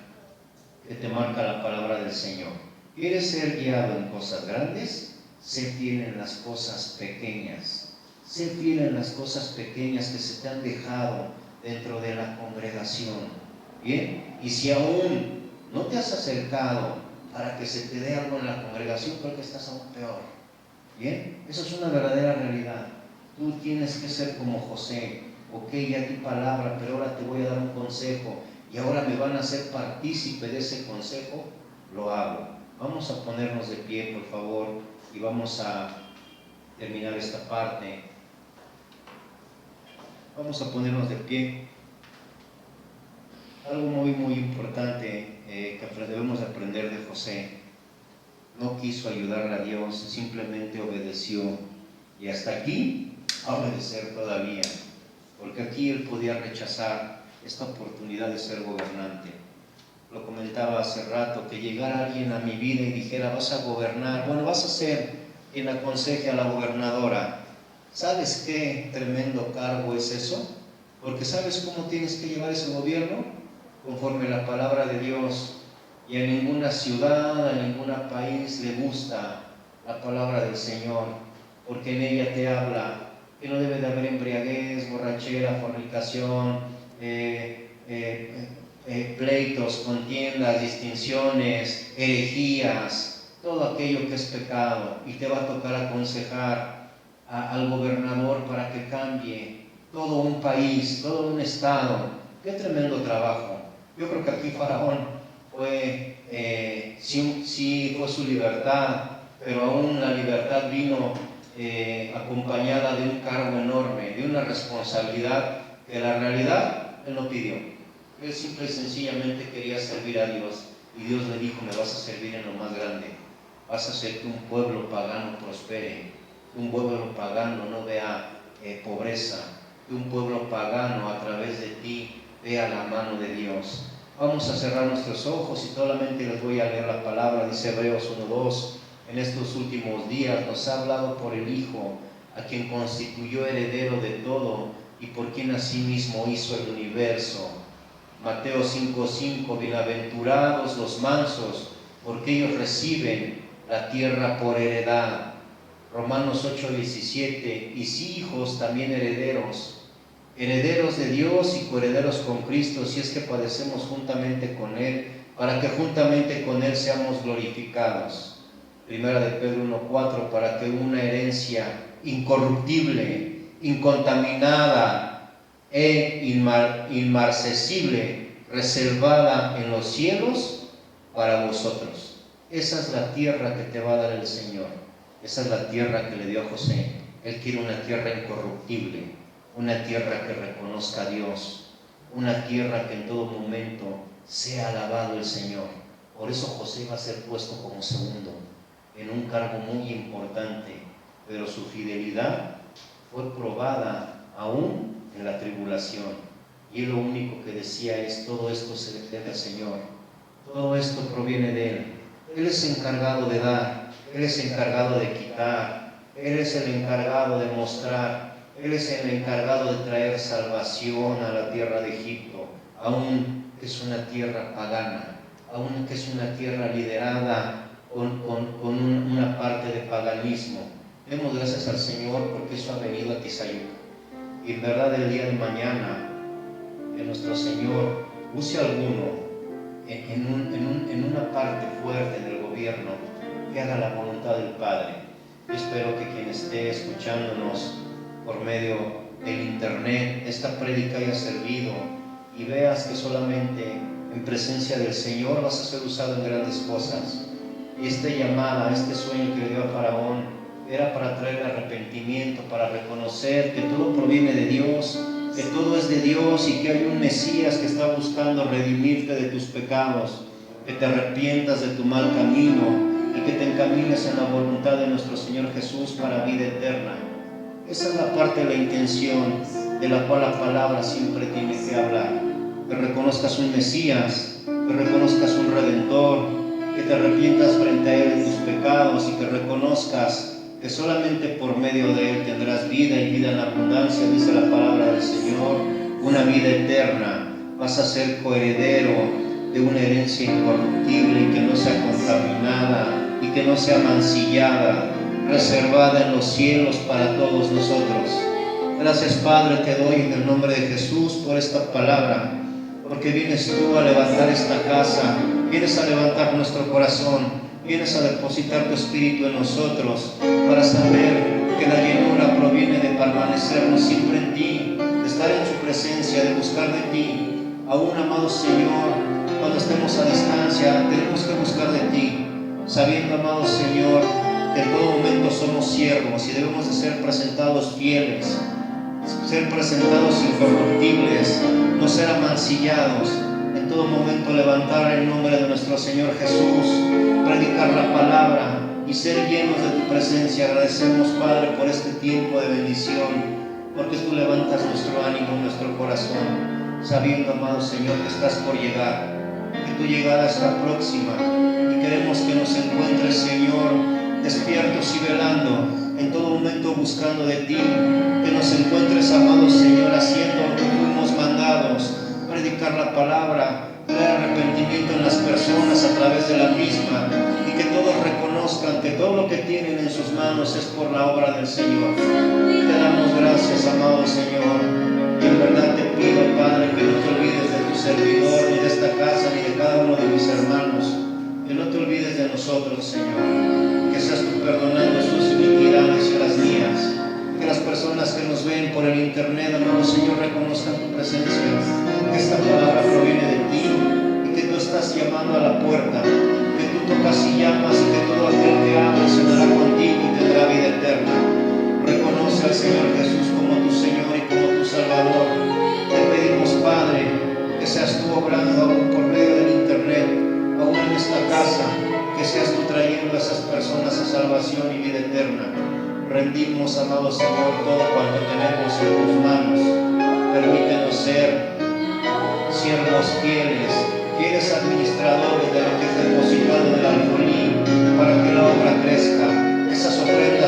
que te marca la palabra del Señor. ¿Quieres ser guiado en cosas grandes? Sé fiel en las cosas pequeñas. Sé fiel en las cosas pequeñas que se te han dejado dentro de la congregación. Bien, y si aún no te has acercado para que se te dé algo en la congregación, creo que estás aún peor. Bien, eso es una verdadera realidad. Tú tienes que ser como José. Ok, ya di palabra, pero ahora te voy a dar un consejo y ahora me van a hacer partícipe de ese consejo. Lo hago. Vamos a ponernos de pie, por favor, y vamos a terminar esta parte. Vamos a ponernos de pie. Algo muy importante que debemos aprender de José. No quiso ayudar a Dios, simplemente obedeció. Y hasta aquí, a obedecer todavía. Porque aquí él podía rechazar esta oportunidad de ser gobernante. Lo comentaba hace rato, que llegara alguien a mi vida y dijera: vas a gobernar, bueno, vas a ser quien aconseje a la gobernadora. ¿Sabes qué tremendo cargo es eso? Porque ¿sabes cómo tienes que llevar ese gobierno? Conforme la palabra de Dios. Y a ninguna ciudad, a ningún país le gusta la palabra del Señor, porque en ella te habla que no debe de haber embriaguez, borrachera, fornicación, pleitos, contiendas, distinciones, herejías, todo aquello que es pecado. Y te va a tocar aconsejar al gobernador para que cambie todo un país, todo un estado. Qué tremendo trabajo. Yo creo que aquí Faraón fue, sí fue su libertad, pero aún la libertad vino acompañada de un cargo enorme, de una responsabilidad que la realidad él no pidió. Él simple y sencillamente quería servir a Dios, y Dios le dijo: me vas a servir en lo más grande, vas a hacer que un pueblo pagano prospere, que un pueblo pagano no vea pobreza, que un pueblo pagano a través de ti vea la mano de Dios. Vamos a cerrar nuestros ojos y solamente les voy a leer la palabra. Dice Hebreos 1:2: en estos últimos días nos ha hablado por el Hijo, a quien constituyó heredero de todo y por quien asimismo hizo el universo. Mateo 5:5: bienaventurados los mansos, porque ellos reciben la tierra por heredad. Romanos 8:17: y si hijos, también herederos, herederos de Dios y coherederos con Cristo, si es que padecemos juntamente con Él, para que juntamente con Él seamos glorificados. Primera de Pedro 1:4: para que una herencia incorruptible, incontaminada e inmarcesible, reservada en los cielos para vosotros. Esa es la tierra que te va a dar el Señor. Esa es la tierra que le dio a José. Él quiere una tierra incorruptible, una tierra que reconozca a Dios, una tierra que en todo momento sea alabado el Señor. Por eso José va a ser puesto como segundo, en un cargo muy importante, pero su fidelidad fue probada aún en la tribulación. Y él lo único que decía es: todo esto se le debe al Señor, todo esto proviene de Él. Él es encargado de dar, Él es encargado de quitar, Él es el encargado de mostrar, Él es el encargado de traer salvación a la tierra de Egipto, aún que es una tierra pagana, aún que es una tierra liderada con una parte de paganismo. Demos gracias al Señor porque eso ha venido a Tizayuca. Y en verdad el día de mañana, que nuestro Señor use a alguno en una parte fuerte del gobierno, que haga la voluntad del Padre. Yo espero que quien esté escuchándonos por medio del internet, esta prédica haya servido y veas que solamente en presencia del Señor vas a ser usado en grandes cosas. Y esta llamada, este sueño que le dio a Faraón, era para traer arrepentimiento, para reconocer que todo proviene de Dios, que todo es de Dios y que hay un Mesías que está buscando redimirte de tus pecados, que te arrepientas de tu mal camino y que te encamines en la voluntad de nuestro Señor Jesús para vida eterna. Esa es la parte de la intención de la cual la palabra siempre tiene que hablar. Que reconozcas un Mesías, que reconozcas un Redentor, que te arrepientas frente a Él de tus pecados y que reconozcas que solamente por medio de Él tendrás vida y vida en abundancia, dice la palabra del Señor, una vida eterna. Vas a ser coheredero de una herencia incorruptible y que no sea contaminada y que no sea mancillada, reservada en los cielos para todos nosotros. Gracias, Padre, te doy en el nombre de Jesús por esta palabra, porque vienes tú a levantar esta casa, vienes a levantar nuestro corazón, vienes a depositar tu espíritu en nosotros para saber que la llenura proviene de permanecernos siempre en ti, de estar en tu presencia, de buscar de ti. Aún, amado Señor, cuando estemos a distancia, tenemos que buscar de ti, sabiendo, amado Señor, que en todo momento somos siervos y debemos de ser presentados fieles, ser presentados incorruptibles, no ser amancillados. En todo momento levantar el nombre de nuestro Señor Jesús, predicar la palabra y ser llenos de tu presencia. Agradecemos, Padre, por este tiempo de bendición, porque tú levantas nuestro ánimo, nuestro corazón, sabiendo, amado Señor, que estás por llegar, que tu llegada está próxima y queremos que nos encuentres, Señor, despiertos y velando, en todo momento buscando de ti, que nos encuentres, amado Señor, haciendo lo que fuimos mandados, predicar la palabra, traer arrepentimiento en las personas a través de la misma y que todos reconozcan que todo lo que tienen en sus manos es por la obra del Señor. Te damos gracias, amado Señor, y en verdad te pido, Padre, que no te olvides de tu servidor, ni de esta casa, ni de cada uno de mis hermanos, que no te olvides de nosotros, Señor, que seas tú perdonando sus iniquidades y las mías, que las personas que nos ven por el internet, amado Señor, reconozcan tu presencia, que esta palabra proviene de ti y que tú estás llamando a la puerta, que tú tocas y llamas y que todo aquel que abre cenará contigo y tendrá vida eterna. Reconoce al Señor Jesús como tu Señor y como tu Salvador. Te pedimos, Padre, que seas tú obrando aún por medio del internet, aún en esta casa, que seas tú trayendo a esas personas a salvación y vida eterna. Rendimos, amado Señor, todo cuanto tenemos en tus manos. Permítenos ser siervos fieles administradores de lo que es depositado del alfolí, para que la obra crezca. Esas ofrendas